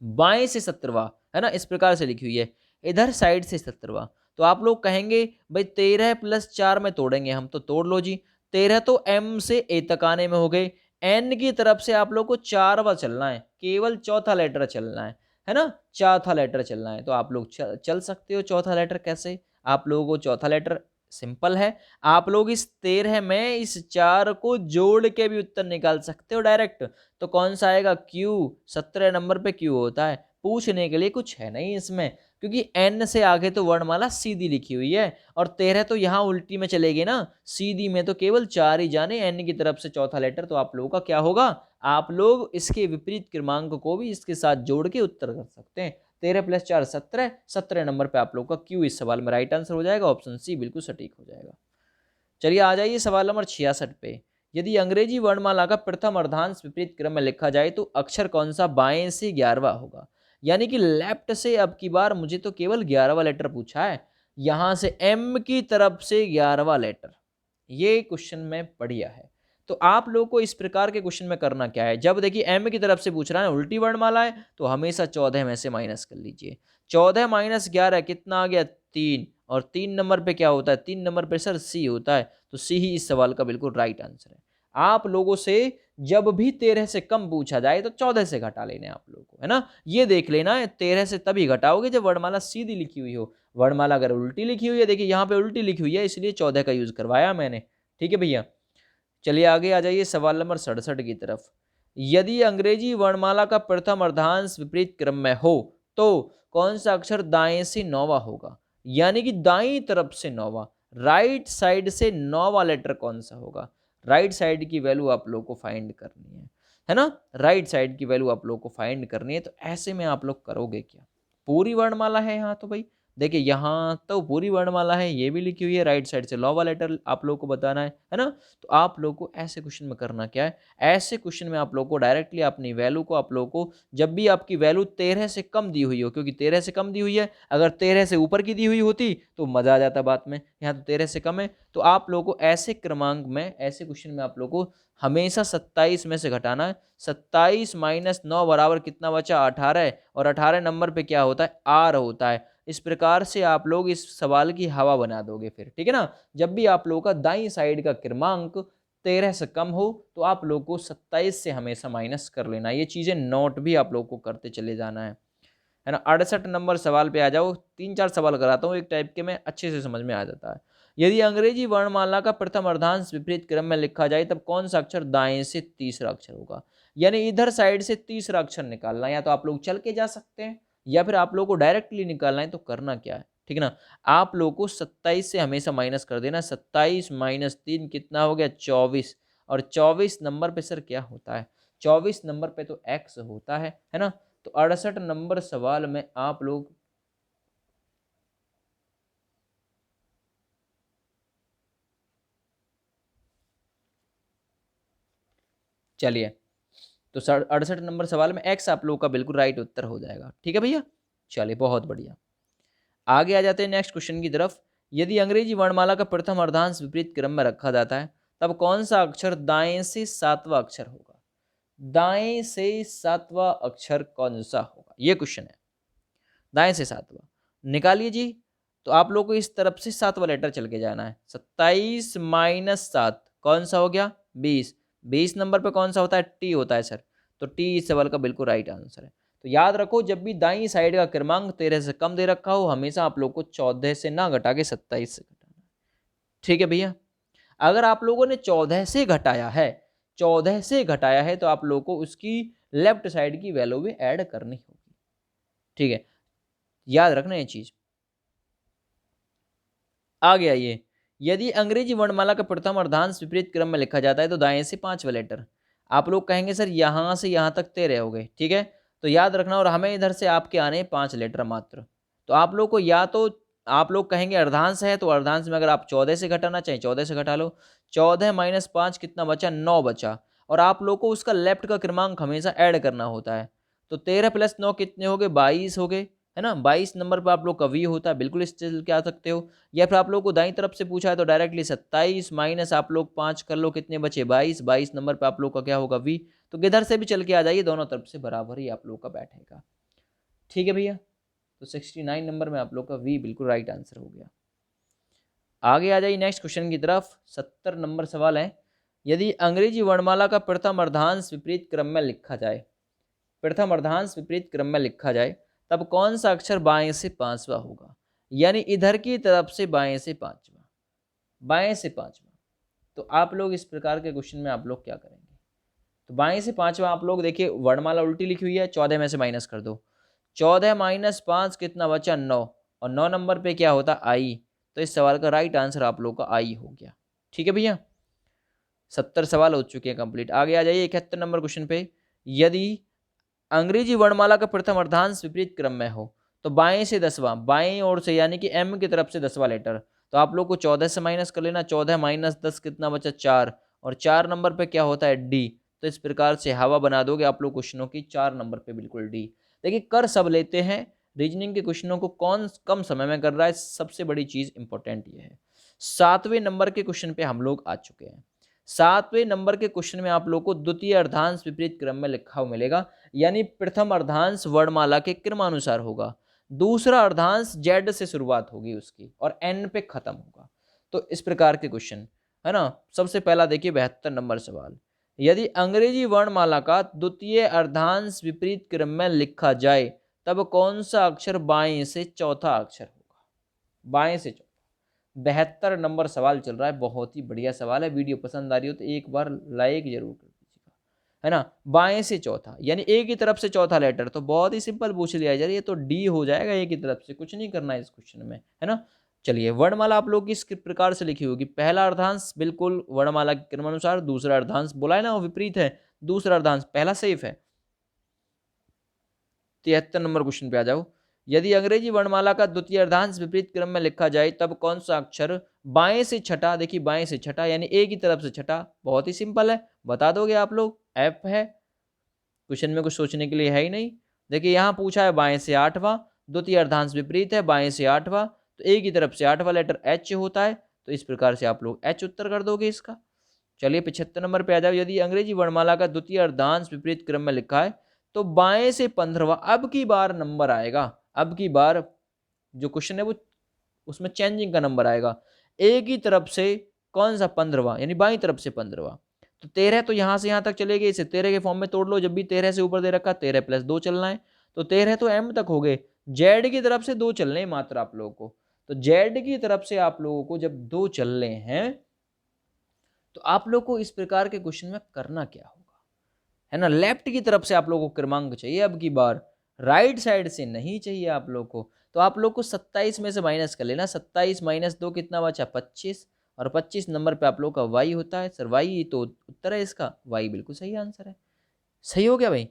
बाएं से 17वां है ना, इस प्रकार से लिखी हुई है, इधर साइड से 17वां। तो आप लोग कहेंगे भाई 13 + 4 में तोड़ेंगे हम, तो तोड़ लो जी। 13 तो एम से ए तक आने में हो गए, एन की तरफ से आप लोग को 4वां चलना है, केवल चौथा लेटर चलना है ना, चौथा लेटर चलना है। तो आप लोग चल सकते हो चौथा लेटर कैसे? आप लोगों को चौथा लेटर सिंपल है, आप लोग इस 13 में इस 4 को जोड़ के भी उत्तर निकाल सकते हो डायरेक्ट। तो कौन सा आएगा? क्यू। 17 नंबर पे क्यू होता है। पूछने के लिए कुछ है नहीं इसमें, क्योंकि एन से आगे तो वर्णमाला सीधी लिखी हुई है, और 13 तो यहाँ उल्टी में चलेगी ना, सीधी में तो केवल 4 ही जाने, एन की तरफ से चौथा लेटर। तो आप लोगों का क्या होगा? आप लोग इसके विपरीत क्रमांक को भी इसके साथ जोड़ के उत्तर कर सकते हैं। 13 + 4 17, 17 नंबर पे आप लोग का क्यू इस सवाल में राइट आंसर हो जाएगा। ऑप्शन सी बिल्कुल सटीक हो जाएगा। चलिए आ जाइए सवाल नंबर 66 पे। यदि अंग्रेजी वर्णमाला का प्रथम अर्धांश विपरीत क्रम में लिखा जाए तो अक्षर कौन सा बाएं से 11वां होगा? यानी कि लेफ्ट से, अब की बार मुझे तो केवल 11वां लेटर पूछा है, यहां से एम की तरफ से 11वां लेटर, ये क्वेश्चन में बढ़िया है। तो आप लोग को इस प्रकार के क्वेश्चन में करना क्या है? जब देखिए एम की तरफ से पूछ रहा है, उल्टी वर्णमाला है, तो हमेशा 14 में से माइनस कर लीजिए। 14 - 11 कितना आ गया? 3। और 3 नंबर पे क्या होता है? 3 नंबर पे सर सी होता है, तो सी ही इस सवाल का बिल्कुल राइट आंसर है। आप लोगों से जब भी 13 से कम पूछा जाए तो 14 से घटा लेना है आप लोगों को, है ना। ये देख लेना है 13 से तभी घटाओगे जब वर्णमाला सीधी लिखी हुई हो। वर्णमाला अगर उल्टी लिखी हुई है, देखिए यहाँ पे उल्टी लिखी हुई है, इसलिए 14 का यूज करवाया मैंने। ठीक है भैया, चलिए आगे आ जाइए सवाल नंबर 67 की तरफ। यदि अंग्रेजी वर्णमाला का प्रथम अर्धांश विपरीत क्रम में हो तो कौन सा अक्षर दाएं से 9वां होगा? यानी कि दाईं तरफ से 9वां, राइट साइड से 9वां लेटर कौन सा होगा? राइट साइड की वैल्यू आप लोग को फाइंड करनी है ना। राइट साइड की वैल्यू आप लोग को फाइंड करनी है, तो ऐसे में आप लोग करोगे क्या? पूरी वर्णमाला है यहाँ, तो भाई देखिए यहाँ तो पूरी वर्णमाला है, ये भी लिखी हुई है, राइट साइड से लॉ वाला लेटर आप लोग को बताना है ना। तो आप लोग को ऐसे क्वेश्चन में करना क्या है? ऐसे क्वेश्चन में आप लोग को डायरेक्टली अपनी वैल्यू को, आप लोग को जब भी आपकी वैल्यू 13 से कम दी हुई हो, क्योंकि 13 से कम दी हुई है, अगर 13 से ऊपर की दी हुई होती तो मजा आ जाता बात में। यहाँ तो 13 से कम है, तो आप लोग को ऐसे क्रमांक में, ऐसे क्वेश्चन में आप लोग को हमेशा 27 में से घटाना है। 27 - 9 बराबर कितना बचा? 18। और 18 नंबर पे क्या होता है? आर होता है। इस प्रकार से आप लोग इस सवाल की हवा बना दोगे फिर, ठीक है ना। जब भी आप लोगों का दाईं साइड का क्रमांक 13 से कम हो तो आप लोग को 27 से हमेशा माइनस कर लेना। ये चीजें नोट भी आप लोग को करते चले जाना है ना। 68 नंबर सवाल पे आ जाओ। 3-4 सवाल कराता हूँ एक टाइप के में, अच्छे से समझ में आ जाता है। यदि अंग्रेजी वर्णमाला का प्रथम अर्धांश विपरीत क्रम में लिखा जाए तब कौन सा अक्षर दाएं से तीसरा अक्षर होगा? यानी इधर साइड से तीसरा अक्षर निकालना, या तो आप लोग चल के जा सकते हैं या फिर आप लोगों को डायरेक्टली निकालना है। तो करना क्या है, ठीक है ना, आप लोगों को 27 से हमेशा माइनस कर देना। 27 - 3 कितना हो गया? 24। और 24 नंबर पे सर क्या होता है? 24 नंबर पे तो एक्स होता है ना। तो 68 नंबर सवाल में आप लोग चलिए, तो 68 नंबर सवाल में एक्स आप लोग का बिल्कुल राइट उत्तर हो जाएगा। ठीक है भैया, चलिए बहुत बढ़िया। आगे आ जाते हैं नेक्स्ट क्वेश्चन की तरफ। यदि अंग्रेजी वर्णमाला का प्रथम अर्धांश विपरीत क्रम में रखा जाता है तब कौन सा अक्षर दाएं से 7वां अक्षर होगा? दाएं से 7वां अक्षर कौन सा होगा? ये क्वेश्चन है। दाएं से 7वां निकालिए जी। तो आप लोग को इस तरफ से 7वां लेटर चल के जाना है। 27 माइनस 7 कौन सा हो गया? 20। 20 नंबर पे कौन सा होता है? टी होता है सर। तो टी इस सवाल का बिल्कुल राइट आंसर है। तो याद रखो, जब भी दाईं साइड का क्रमांक 13 से कम दे रखा हो, हमेशा आप लोग को 14 से ना घटा के 27 से घटाना। ठीक है भैया। अगर आप लोगों ने 14 से घटाया है, 14 से घटाया है, तो आप लोगों को उसकी लेफ्ट साइड की वैल्यू भी ऐड करनी होगी। ठीक है, याद रखना ये चीज। आगे आइए, यदि अंग्रेजी वर्णमाला का प्रथम अर्धांश विपरीत क्रम में लिखा जाता है तो दाएं से 5वां लेटर। आप लोग कहेंगे सर यहां से यहां तक 13 हो गए, ठीक है, तो याद रखना, और हमें इधर से आपके आने 5 लेटर मात्र। तो आप लोग को या तो आप लोग कहेंगे अर्धांश है, तो अर्धांश में अगर आप 14 से घटाना चाहें 14 से घटा लो। 14 माइनस 5 कितना बचा? 9 बचा। और आप लोग को उसका लेफ्ट का क्रमांक हमेशा ऐड करना होता है। तो 13 प्लस 9 कितने हो गए? 22 हो गए, है ना। 22 नंबर पर आप लोग का वी होता है, बिल्कुल इस चल के आ सकते हो। या फिर आप लोग को दाईं तरफ से पूछा है तो डायरेक्टली 27 माइनस आप लोग 5 कर लो, कितने बचे? 22। 22 नंबर पे आप लोग का क्या होगा? वी। तो किधर से भी चल के आ जाइए, दोनों तरफ से बराबर ही आप लोग का बैठेगा। ठीक है भैया, तो 69 नंबर में आप लोग का वी बिल्कुल राइट आंसर हो गया। आगे आ जाइए नेक्स्ट क्वेश्चन की तरफ। 70 नंबर सवाल है, यदि अंग्रेजी वर्णमाला का प्रथम अर्धांश विपरीत क्रम में लिखा जाए, प्रथम अर्धांश विपरीत क्रम में लिखा जाए, तब कौन सा अक्षर बाएं से 5वां होगा? यानी इधर की तरफ से बाएं से 5वां, बाएं से 5वां। तो आप लोग इस प्रकार के क्वेश्चन में आप लोग क्या करेंगे? तो बाएं से 5वां आप लोग देखिए, वर्णमाला उल्टी लिखी हुई है, 14 में से माइनस कर दो। 14 माइनस 5 कितना बचा? 9। और 9 नंबर पे क्या होता? आई। तो इस सवाल का राइट आंसर आप लोग का आई हो गया। ठीक है भैया, 70 सवाल हो चुके हैं कंप्लीट। आगे आ जाइए 71 नंबर क्वेश्चन पे, यदि अंग्रेजी वर्णमाला का प्रथम अर्धांश विपरीत क्रम में हो तो बाएं से 10वां, बाएं ओर से यानी कि एम की तरफ से 10वां लेटर। तो आप लोग को 14 से माइनस कर लेना। 14 माइनस 10 कितना बचा? 4। और 4 नंबर पे क्या होता है? डी। तो इस प्रकार से हवा बना दोगे आप लोग क्वेश्चनों की, 4 नंबर पे बिल्कुल डी। देखिए कर सब लेते हैं, रीजनिंग के क्वेश्चनों को कौन कम समय में कर रहा है, सबसे बड़ी चीज इंपॉर्टेंट ये है। 7वें नंबर के क्वेश्चन पे हम लोग आ चुके हैं। 7वें नंबर के क्वेश्चन में आप लोग को द्वितीय अर्धांश विपरीत क्रम में लिखा हुआ मिलेगा, यानी प्रथम अर्धांश वर्णमाला के क्रमानुसार होगा, दूसरा अर्धांश जेड से शुरुआत होगी उसकी और एन पे खत्म होगा। तो इस प्रकार के क्वेश्चन है ना। सबसे पहला देखिए 72 नंबर सवाल, यदि अंग्रेजी वर्णमाला का द्वितीय अर्धांश विपरीत क्रम में लिखा जाए तब कौन सा अक्षर बाएं से चौथा अक्षर होगा? बाएं से 72 नंबर सवाल चल रहा है, बहुत ही बढ़िया सवाल है। वीडियो पसंद आ रही हो तो एक बार लाइक जरूर कर दीजिएगा, है ना। बाएं से चौथा यानी ए की तरफ से चौथा लेटर, तो बहुत ही सिंपल पूछ लिया यार, ये तो डी हो जाएगा, ए की तरफ से कुछ नहीं करना है इस क्वेश्चन में, है ना। चलिए, वर्णमाला आप लोग किस प्रकार से लिखी होगी? पहला अर्धांश बिल्कुल वर्णमाला के क्रमानुसार, दूसरा अर्धांश बोला है ना वो विपरीत है, दूसरा अर्धांश पहला सेफ है। 73 नंबर क्वेश्चन पे आ जाओ, यदि अंग्रेजी वर्णमाला का द्वितीय अर्धांश विपरीत क्रम में लिखा जाए तब कौन सा अक्षर बाएं से छठा, देखिए बाएं से छठा यानी ए की तरफ से छठा, बहुत ही सिंपल है, बता दोगे आप लोग, एफ है। क्वेश्चन में कुछ सोचने के लिए है ही नहीं। देखिए यहां पूछा है बाएं से 8वां, द्वितीय अर्धांश विपरीत है, बाएं से 8वां, तो ए की तरफ से 8वां लेटर एच होता है, तो इस प्रकार से आप लोग एच उत्तर कर दोगे इसका। चलिए 75 नंबर पे आ जाओ, यदि अंग्रेजी वर्णमाला का द्वितीय अर्धांश विपरीत क्रम में लिखा है तो बाएं से 15वां, अब की बार नंबर आएगा, अब की बार जो क्वेश्चन है वो उसमें चेंजिंग का नंबर आएगा। ए की तरफ से कौन सा? 15वां, यानी बाईं तरफ से 15वां। तो 13 तो यहां से यहां तक चलेगी, इसे 13 के फॉर्म में तोड़ लो, जब भी 13 से ऊपर दे रखा 13 प्लस 2 चलना है, तो 13 तो एम तक हो गए, जेड की तरफ से 2 चलने हैं मात्र आप लोगों को। तो जेड की तरफ से आप लोगों को जब 2 चलने हैं तो आप लोग को इस प्रकार के क्वेश्चन में करना क्या होगा, है ना। लेफ्ट की तरफ से आप लोगों को क्रमांक चाहिए, अब की बार राइट साइड से नहीं चाहिए आप लोग को। तो आप लोग को 27 में से माइनस कर लेना, 27 माइनस 2 कितना बचा? 25। और 25 नंबर पे आप लोग का वाई होता है। सर वाई तो उत्तर है इसका, वाई बिल्कुल सही आंसर है। सही हो गया भाई।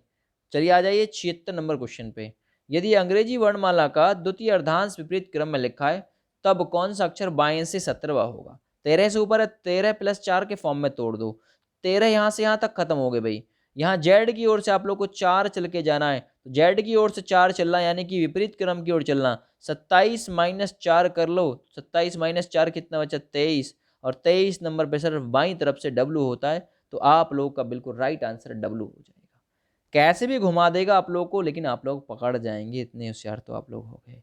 चलिए आ जाइए 76 नंबर क्वेश्चन पे, यदि अंग्रेजी वर्णमाला का द्वितीय अर्धांश विपरीत क्रम में लिखा है तब कौन सा अक्षर बाएं से 17वां होगा? 13 से ऊपर है, 13 प्लस 4 के फॉर्म में तोड़ दो, 13 यहां से यहां तक खत्म हो गए भाई। यहाँ जेड की ओर से आप लोग को 4 चल के जाना है, तो जेड की ओर से 4 चलना यानी कि विपरीत क्रम की ओर चलना। 27 माइनस 4 कर लो, 27 माइनस 4 कितना बचा? 23। और 23 नंबर पे सर बाईं तरफ से डब्लू होता है, तो आप लोग का बिल्कुल राइट आंसर डब्लू हो जाएगा। कैसे भी घुमा देगा आप लोग को, लेकिन आप लोग पकड़ जाएंगे, इतने होशियार तो आप लोग हो गए।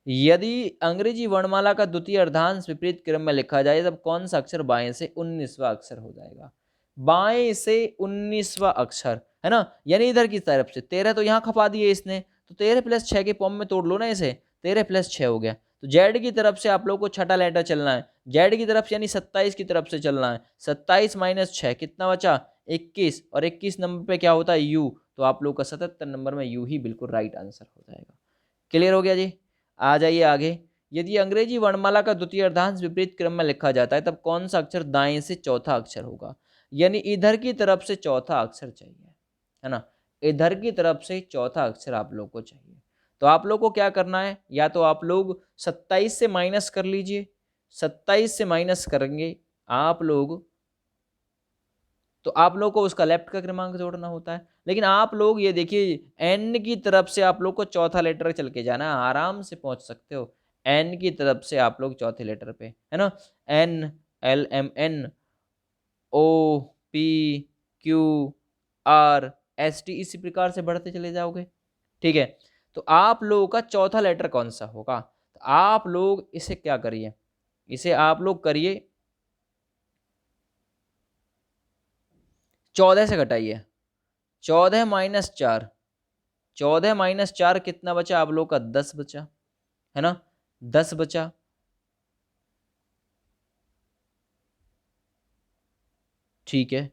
यदि अंग्रेजी वर्णमाला का द्वितीय अर्धांश विपरीत क्रम में लिखा जाए तब कौन सा अक्षर बाएं से 19वां अक्षर हो जाएगा? बाएं से 19वां अक्षर, है ना, यानी इधर की तरफ से 13 तो यहाँ खपा दिए इसने, तो 13 + 6 के फॉर्म में तोड़ लो ना इसे, 13 + 6 हो गया। तो जेड की तरफ से आप लोग को छठा लेटर चलना है, जेड की तरफ यानी 27 की तरफ से चलना है। 27 - 6 कितना बचा? 21, और 21 नंबर पे क्या होता है? यू, तो आप लोग का 77 नंबर में यू ही बिल्कुल राइट आंसर हो जाएगा। क्लियर हो गया जी? आ जाइए आगे। यदि अंग्रेजी वर्णमाला का द्वितीय अर्धांश विपरीत क्रम में लिखा जाता है तब कौन सा अक्षर दाएं से चौथा अक्षर होगा? यानी इधर की तरफ से चौथा अक्षर चाहिए, है ना, इधर की तरफ से चौथा अक्षर आप लोग को चाहिए। तो आप लोग को क्या करना है, या तो आप लोग 27 से माइनस कर लीजिए, 27 से माइनस करेंगे आप लोग तो आप लोग को उसका लेफ्ट का क्रमांक जोड़ना होता है। लेकिन आप लोग ये देखिए एन की तरफ से आप लोग को चौथा लेटर चल के जाना है, आराम से पहुंच सकते हो एन की तरफ से आप लोग चौथे लेटर पे, है ना, N, L, M, N, O, P, Q, R, S, T, इसी प्रकार से बढ़ते चले जाओगे। ठीक है, तो आप लोगों का चौथा लेटर कौन सा होगा? तो आप लोग इसे क्या करिए, इसे आप लोग करिए 14 से घटाइए, 14 - 4, 14 - 4 कितना बचा आप लोग का? 10 बचा, है ना, 10 बचा। ठीक है,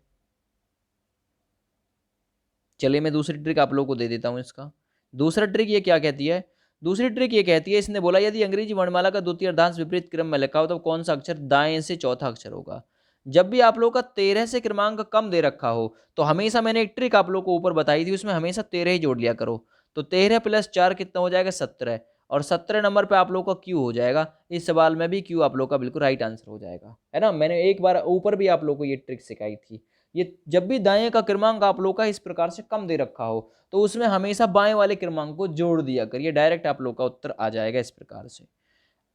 चलिए मैं दूसरी ट्रिक आप लोग को दे देता हूं इसका। दूसरा ट्रिक ये क्या कहती है? दूसरी ट्रिक ये कहती है, इसने बोला यदि अंग्रेजी वर्णमाला का द्वितीय अर्धांश विपरीत क्रम में लिखा हो तो कौन सा अक्षर दाएं से चौथा अक्षर होगा? जब भी आप लोग का 13 से क्रमांक कम दे रखा हो तो हमेशा, मैंने एक ट्रिक आप लोग को ऊपर बताई थी, उसमें हमेशा 13 ही जोड़ लिया करो। तो 13 + 4 कितना हो जाएगा? 17, और 17 नंबर पे आप लोग का क्यू हो जाएगा। इस सवाल में भी क्यू आप लोग का बिल्कुल राइट आंसर हो जाएगा, है ना। मैंने एक बार ऊपर भी आप लोग को ये ट्रिक सिखाई थी। ये जब भी दाएं का क्रमांक आप लोग का इस प्रकार से कम दे रखा हो तो उसमें हमेशा बाएं वाले क्रमांक को जोड़ दिया करिए, डायरेक्ट आप लोग का उत्तर आ जाएगा इस प्रकार से।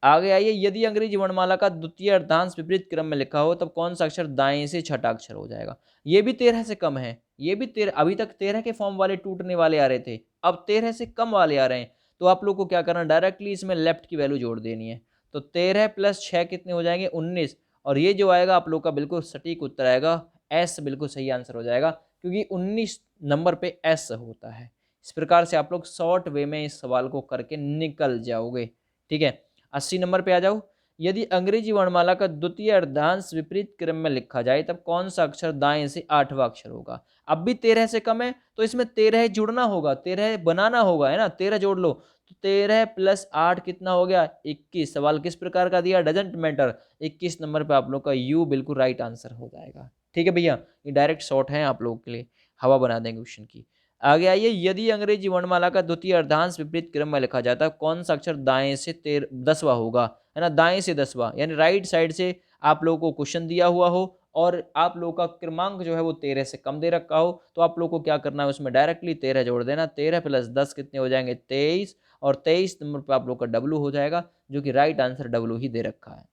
आगे आइए, यदि अंग्रेजी वर्णमाला का द्वितीय अर्धांश विपरीत क्रम में लिखा हो तब कौन सा अक्षर दाएं से छठा अक्षर हो जाएगा? ये भी 13 से कम है, ये भी 13, अभी तक 13 के फॉर्म वाले टूटने वाले आ रहे थे, अब 13 से कम वाले आ रहे हैं। तो आप लोग को क्या करना, डायरेक्टली इसमें लेफ्ट की वैल्यू जोड़ देनी है। तो 13 + 6 कितने हो जाएंगे? 19, और ये जो आएगा आप लोग का बिल्कुल सटीक उत्तर आएगा, एस बिल्कुल सही आंसर हो जाएगा, क्योंकि 19 नंबर पे एस होता है। इस प्रकार से आप लोग शॉर्ट वे में इस सवाल को करके निकल जाओगे। ठीक है, 80 नंबर पे आ जाओ। यदि अंग्रेजी वर्णमाला का द्वितीय अर्धांश विपरीत क्रम में लिखा जाए तब कौन सा अक्षर दाएं से 8वां अक्षर होगा? अब भी 13 से कम है तो इसमें 13 जुड़ना होगा, 13 बनाना होगा, है ना, 13 जोड़ लो। तो 13 + 8 कितना हो गया? 21। सवाल किस प्रकार का दिया? Doesn't matter. 21 नंबर पे आप लोग का यू बिल्कुल राइट आंसर हो जाएगा। ठीक है भैया, ये डायरेक्ट शॉर्ट है आप लोगों के लिए, हवा बना देंगे क्वेश्चन की। आगे आइए, यदि अंग्रेजी वर्णमाला का द्वितीय अर्धांश विपरीत क्रम में लिखा जाता है कौन सा अक्षर दाएं से 10वां होगा? है ना, दाएं से 10वां, यानी राइट साइड से आप लोगों को क्वेश्चन दिया हुआ हो और आप लोगों का क्रमांक जो है वो 13 से कम दे रखा हो, तो आप लोगों को क्या करना है, उसमें डायरेक्टली 13 जोड़ देना। 13 + 10 कितने हो जाएंगे? 23, और 23 नंबर पर आप लोग का डब्लू हो जाएगा, जो कि राइट आंसर डब्लू ही दे रखा है।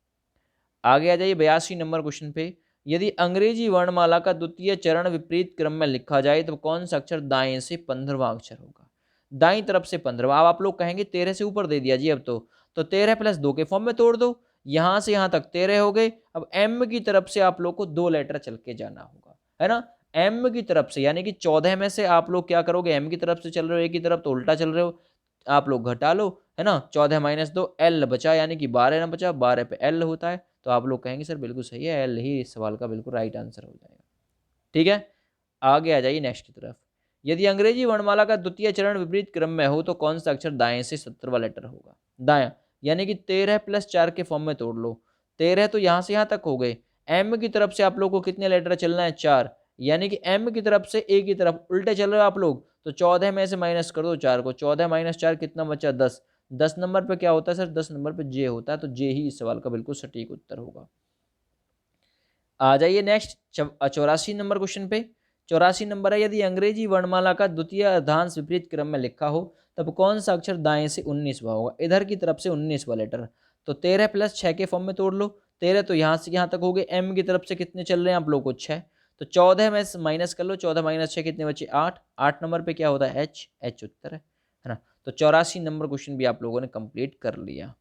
आगे आ जाइए 82 नंबर क्वेश्चन पे। यदि अंग्रेजी वर्णमाला का द्वितीय चरण विपरीत क्रम में लिखा जाए तो कौन सा अक्षर दाएं से 15वां अक्षर होगा? दाईं तरफ से 15वां। अब आप लोग कहेंगे 13 से ऊपर दे दिया जी, अब तो 13 + 2 के फॉर्म में तोड़ दो, यहां से यहां तक 13 हो गए। अब एम की तरफ से आप लोग को 2 लेटर चल के जाना होगा, है ना, एम की तरफ से, यानी कि 14 में से आप लोग क्या करोगे, एम की तरफ से चल रहे हो, ए की तरफ तो उल्टा चल रहे हो, आप लोग घटा लो, है ना। 14 - 2 एल बचा, यानी कि 12 ना बचा, 12 पे एल होता है। तो आप लोग कहेंगे सर बिल्कुल सही है, एल ही इस सवाल का बिल्कुल राइट आंसर हो जाएगा। ठीक है, आगे आ जाइए नेक्स्ट की तरफ। यदि अंग्रेजी वर्णमाला का द्वितीय चरण विपरीत क्रम में हो तो कौन सा अक्षर दाएं से 17वां लेटर होगा? दायां, यानी कि 13 + 4 के फॉर्म में तोड़ लो। 13 तो यहां से यहां तक हो गए, एम की तरफ से आप लोग को कितने लेटर चलना है? 4, यानी कि एम की तरफ से ए की तरफ उल्टे चल रहे हो आप लोग, तो 14 में से माइनस कर दो 4 को, 14 - 4 कितना बचा? 10। 10 नंबर पे क्या होता है सर? 10 नंबर पे जे होता है, तो जे ही इस सवाल का बिल्कुल सटीक उत्तर होगा। आ जाइए नेक्स्ट 84 नंबर क्वेश्चन पे। 84 नंबर है, यदि अंग्रेजी वर्णमाला का द्वितीय अर्धांश विपरीत क्रम में लिखा हो तब कौन सा अक्षर दाएं से 19वां होगा? इधर की तरफ से 19वां लेटर। तो 13 + 6 के फॉर्म में तोड़ लो। 13 तो यहाँ से यहाँ तक हो गए, एम की तरफ से कितने चल रहे हैं आप लोग को? 6। तो 14 में से माइनस कर लो, 14 - 6 कितने बचे? 8। 8 नंबर पे क्या होता है? एच, एच उत्तर है ना। तो 84 नंबर क्वेश्चन भी आप लोगों ने कंप्लीट कर लिया।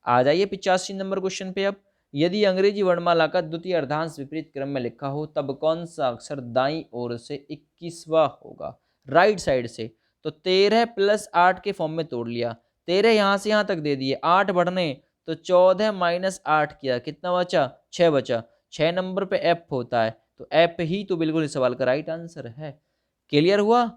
आ जाइए 85 नंबर क्वेश्चन पे। अब यदि अंग्रेजी वर्णमाला का द्वितीय अर्धांश विपरीत क्रम में लिखा हो तब कौन सा अक्षर दाईं ओर से 21वां होगा, राइट साइड से। तो 13 + 8 के फॉर्म में तोड़ लिया। 13 यहाँ से यहाँ तक दे दिए, 8 बढ़ने तो 14 - 8 किया, कितना बचा, 6 बचा। 6 नंबर पे एफ होता है, तो एफ ही तो बिल्कुल इस सवाल का राइट आंसर है। क्लियर हुआ।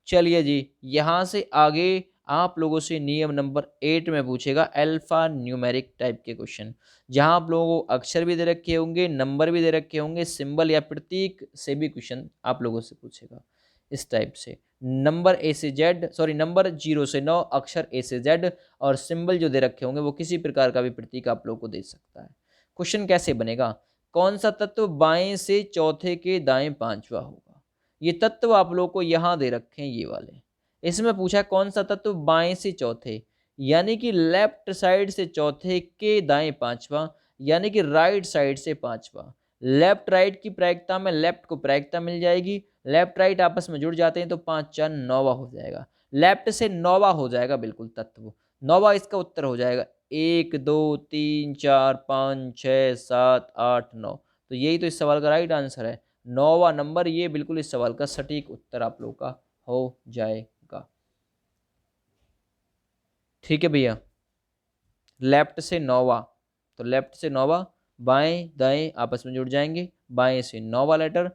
चलिए जी, यहाँ से आगे आप लोगों से नियम नंबर 8 में पूछेगा अल्फा न्यूमेरिक टाइप के क्वेश्चन, जहां आप लोगों को अक्षर भी दे रखे होंगे, नंबर भी दे रखे होंगे, सिंबल या प्रतीक से भी क्वेश्चन आप लोगों से पूछेगा इस टाइप से। नंबर A से Z, सॉरी नंबर 0 से 9, अक्षर A से Z, और सिंबल जो दे रखे होंगे वो किसी प्रकार का भी प्रतीक आप लोगों को दे सकता है। क्वेश्चन कैसे बनेगा, कौन सा तत्व बाएं से चौथे के दाएं पांचवा होगा। ये तत्व आप लोगों को यहाँ दे रखे हैं, ये वाले। इसमें पूछा कौन सा तत्व बाएं से चौथे, यानी कि लेफ्ट साइड से चौथे के दाएं पांचवा, यानी कि राइट साइड से पांचवा। लेफ्ट राइट की प्रायिकता में लेफ्ट को प्रायिकता मिल जाएगी, लेफ्ट राइट आपस में जुड़ जाते हैं तो 5 4 9वां हो जाएगा। लेफ्ट से 9वां हो जाएगा बिल्कुल तत्व, 9वां इसका उत्तर हो जाएगा। 1 2 3 4 5 6 7 8 9, तो यही तो इस सवाल का राइट आंसर है। 9वां नंबर ये बिल्कुल इस सवाल का सटीक उत्तर आप लोग का हो जाएगा। ठीक है भैया, लेफ्ट से 9वां, तो लेफ्ट से 9वां, बाएं दाएं आपस में जुड़ जाएंगे, बाएं से 9वां लेटर,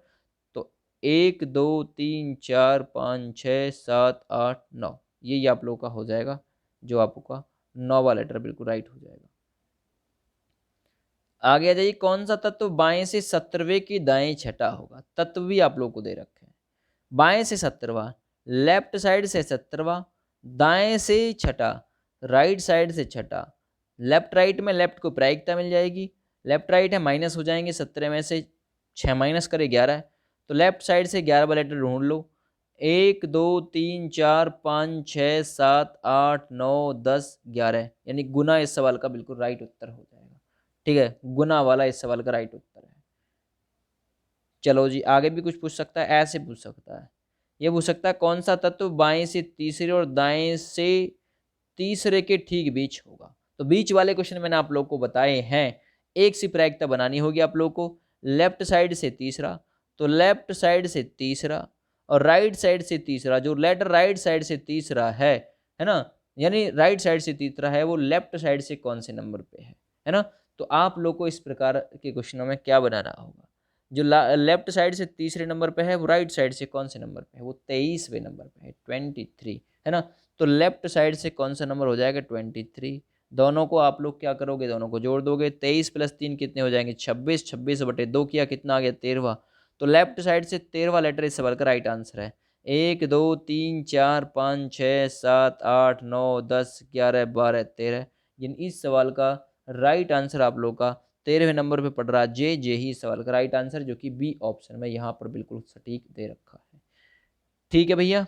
तो 1 2 3 4 5 6 7 8 9, ये आप लोग का हो जाएगा, जो आपका 9वां लेटर बिल्कुल राइट हो जाएगा। आगे आ जाइए, कौन सा तत्व बाएं से 17वें की दाएं छठा होगा। तत्व भी आप लोग को दे रखे हैं, बाएं से 17वां, लेफ्ट साइड से 17वां, दाएं से छठा, राइट साइड से छठा। लेफ्ट राइट में लेफ्ट को प्रायिकता मिल जाएगी, लेफ्ट राइट है माइनस हो जाएंगे, 17 में से 6 माइनस करे 11 है, तो लेफ्ट साइड से 11 वाला लेटर ढूंढ लो। 1 2 3 4 5 6 7 8 9 10 11, यानी गुना इस सवाल का बिल्कुल राइट उत्तर हो जाएगा। ठीक है, गुना वाला इस सवाल का राइट उत्तर है। चलो जी, आगे भी कुछ पूछ सकता है, ऐसे पूछ सकता है, ये पूछ सकता है कौन सा तत्व बाएं से तीसरे और दाएं से तीसरे के ठीक बीच होगा। तो बीच वाले क्वेश्चन मैंने आप लोग को बताए हैं, एक सी प्रायिकता बनानी होगी आप लोग को। लेफ्ट साइड से तीसरा, तो लेफ्ट साइड से तीसरा, और राइट साइड से तीसरा। जो लेटर राइट साइड से तीसरा है ना, यानी राइट साइड से तीसरा है, वो लेफ्ट साइड से कौन से नंबर पे है ना। तो आप लोग को इस प्रकार के क्वेश्चनों में क्या बनाना होगा, जो लेफ्ट साइड से तीसरे नंबर पे है वो राइट साइड से कौन से नंबर पे है, वो 23वें नंबर पे है, 23, है ना। तो लेफ्ट साइड से कौन सा नंबर हो जाएगा, 23। दोनों को आप लोग क्या करोगे, दोनों को जोड़ दोगे। 23 + 3 कितने हो जाएंगे, 26। 26/2 किया, कितना आ गया, 13वां। तो लेफ्ट साइड से 13वां लेटर इस सवाल का राइट आंसर है। 1 2 3 4 5 6 7 8 9 10 11 12 13, यानी इस सवाल का राइट आंसर आप लोग का 13वें नंबर पे पड़ रहा है। जे ही सवाल का राइट आंसर, जो कि बी ऑप्शन में यहाँ पर बिल्कुल सटीक दे रखा है। ठीक है भैया,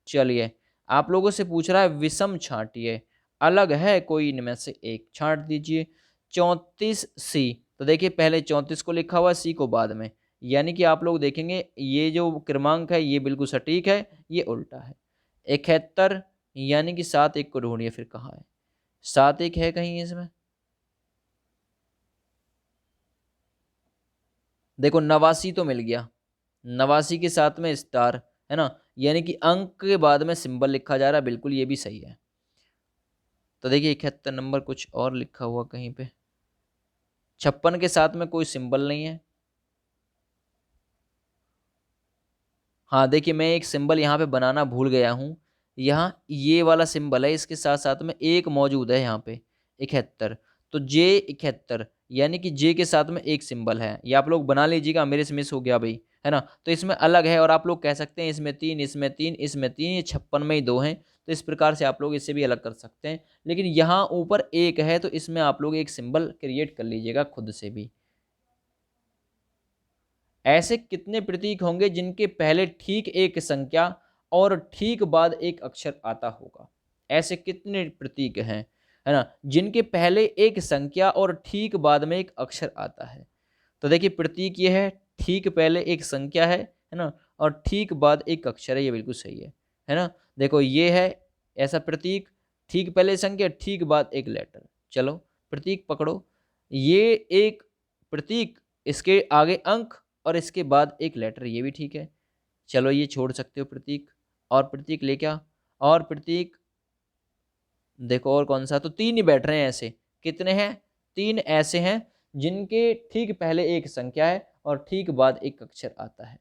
चलिए आप लोगों से पूछ रहा है विषम छांटिए, अलग है कोई इनमें से एक, छांट दीजिए। 34C, तो देखिए पहले 34 को लिखा हुआ है, सी को बाद में, यानी कि आप लोग देखेंगे ये जो क्रमांक है ये बिल्कुल सटीक है, ये उल्टा है। 71, यानी कि 7 1 को ढूंढिए फिर कहाँ है, 7 1 है कहीं इसमें, देखो 89 तो मिल गया, 89 के साथ में स्टार, है ना, यानी कि अंक के बाद में सिंबल लिखा जा रहा है, बिल्कुल ये भी सही है। तो देखिए 71 नंबर कुछ और लिखा हुआ कहीं पे, 56 के साथ में कोई सिंबल नहीं है। हाँ देखिए, मैं एक सिंबल यहाँ पे बनाना भूल गया हूँ, यहाँ ये वाला सिंबल है, इसके साथ साथ में एक मौजूद है यहाँ पे 71, तो जे 71, यानी कि जे के साथ में एक सिंबल है, ये आप लोग बना लीजिएगा, मेरे से मिस हो गया भाई, है ना। तो इसमें अलग है, और आप लोग कह सकते हैं इसमें 3 इसमें 3 इसमें 3, ये 56 में ही 2 हैं, तो इस प्रकार से आप लोग इससे भी अलग कर सकते हैं। लेकिन यहाँ ऊपर एक है, तो इसमें आप लोग एक सिंबल क्रिएट कर लीजिएगा खुद से भी। ऐसे कितने प्रतीक होंगे जिनके पहले ठीक एक संख्या और ठीक बाद एक अक्षर आता होगा। ऐसे कितने प्रतीक हैं, है ना, जिनके पहले एक संख्या और ठीक बाद में एक अक्षर आता है। तो देखिए प्रतीक ये है, ठीक पहले एक संख्या है ना, और ठीक बाद एक अक्षर है, ये बिल्कुल सही है ना। देखो ये है ऐसा प्रतीक, ठीक पहले संख्या, ठीक बाद एक लेटर। चलो प्रतीक पकड़ो, ये एक प्रतीक, इसके आगे अंक और इसके बाद एक लेटर, ये भी ठीक है। चलो ये छोड़ सकते हो प्रतीक, और प्रतीक ले क्या, और प्रतीक देखो और कौन सा, तो तीन ही बैठ रहे हैं ऐसे। कितने हैं, तीन ऐसे हैं जिनके ठीक पहले एक संख्या है और ठीक बाद एक अक्षर आता है।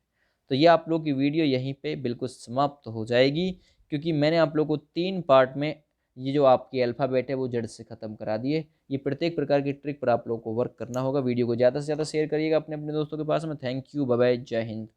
तो ये आप लोग की वीडियो यहीं पे बिल्कुल समाप्त हो जाएगी, क्योंकि मैंने आप लोग को तीन पार्ट में ये जो आपकी अल्फ़ाबेट है वो जड़ से ख़त्म करा दिए। ये प्रत्येक प्रकार की ट्रिक पर आप लोग को वर्क करना होगा। वीडियो को ज़्यादा से ज़्यादा शेयर करिएगा अपने अपने दोस्तों के पास में। थैंक यू, बाय बाय, जय हिंद।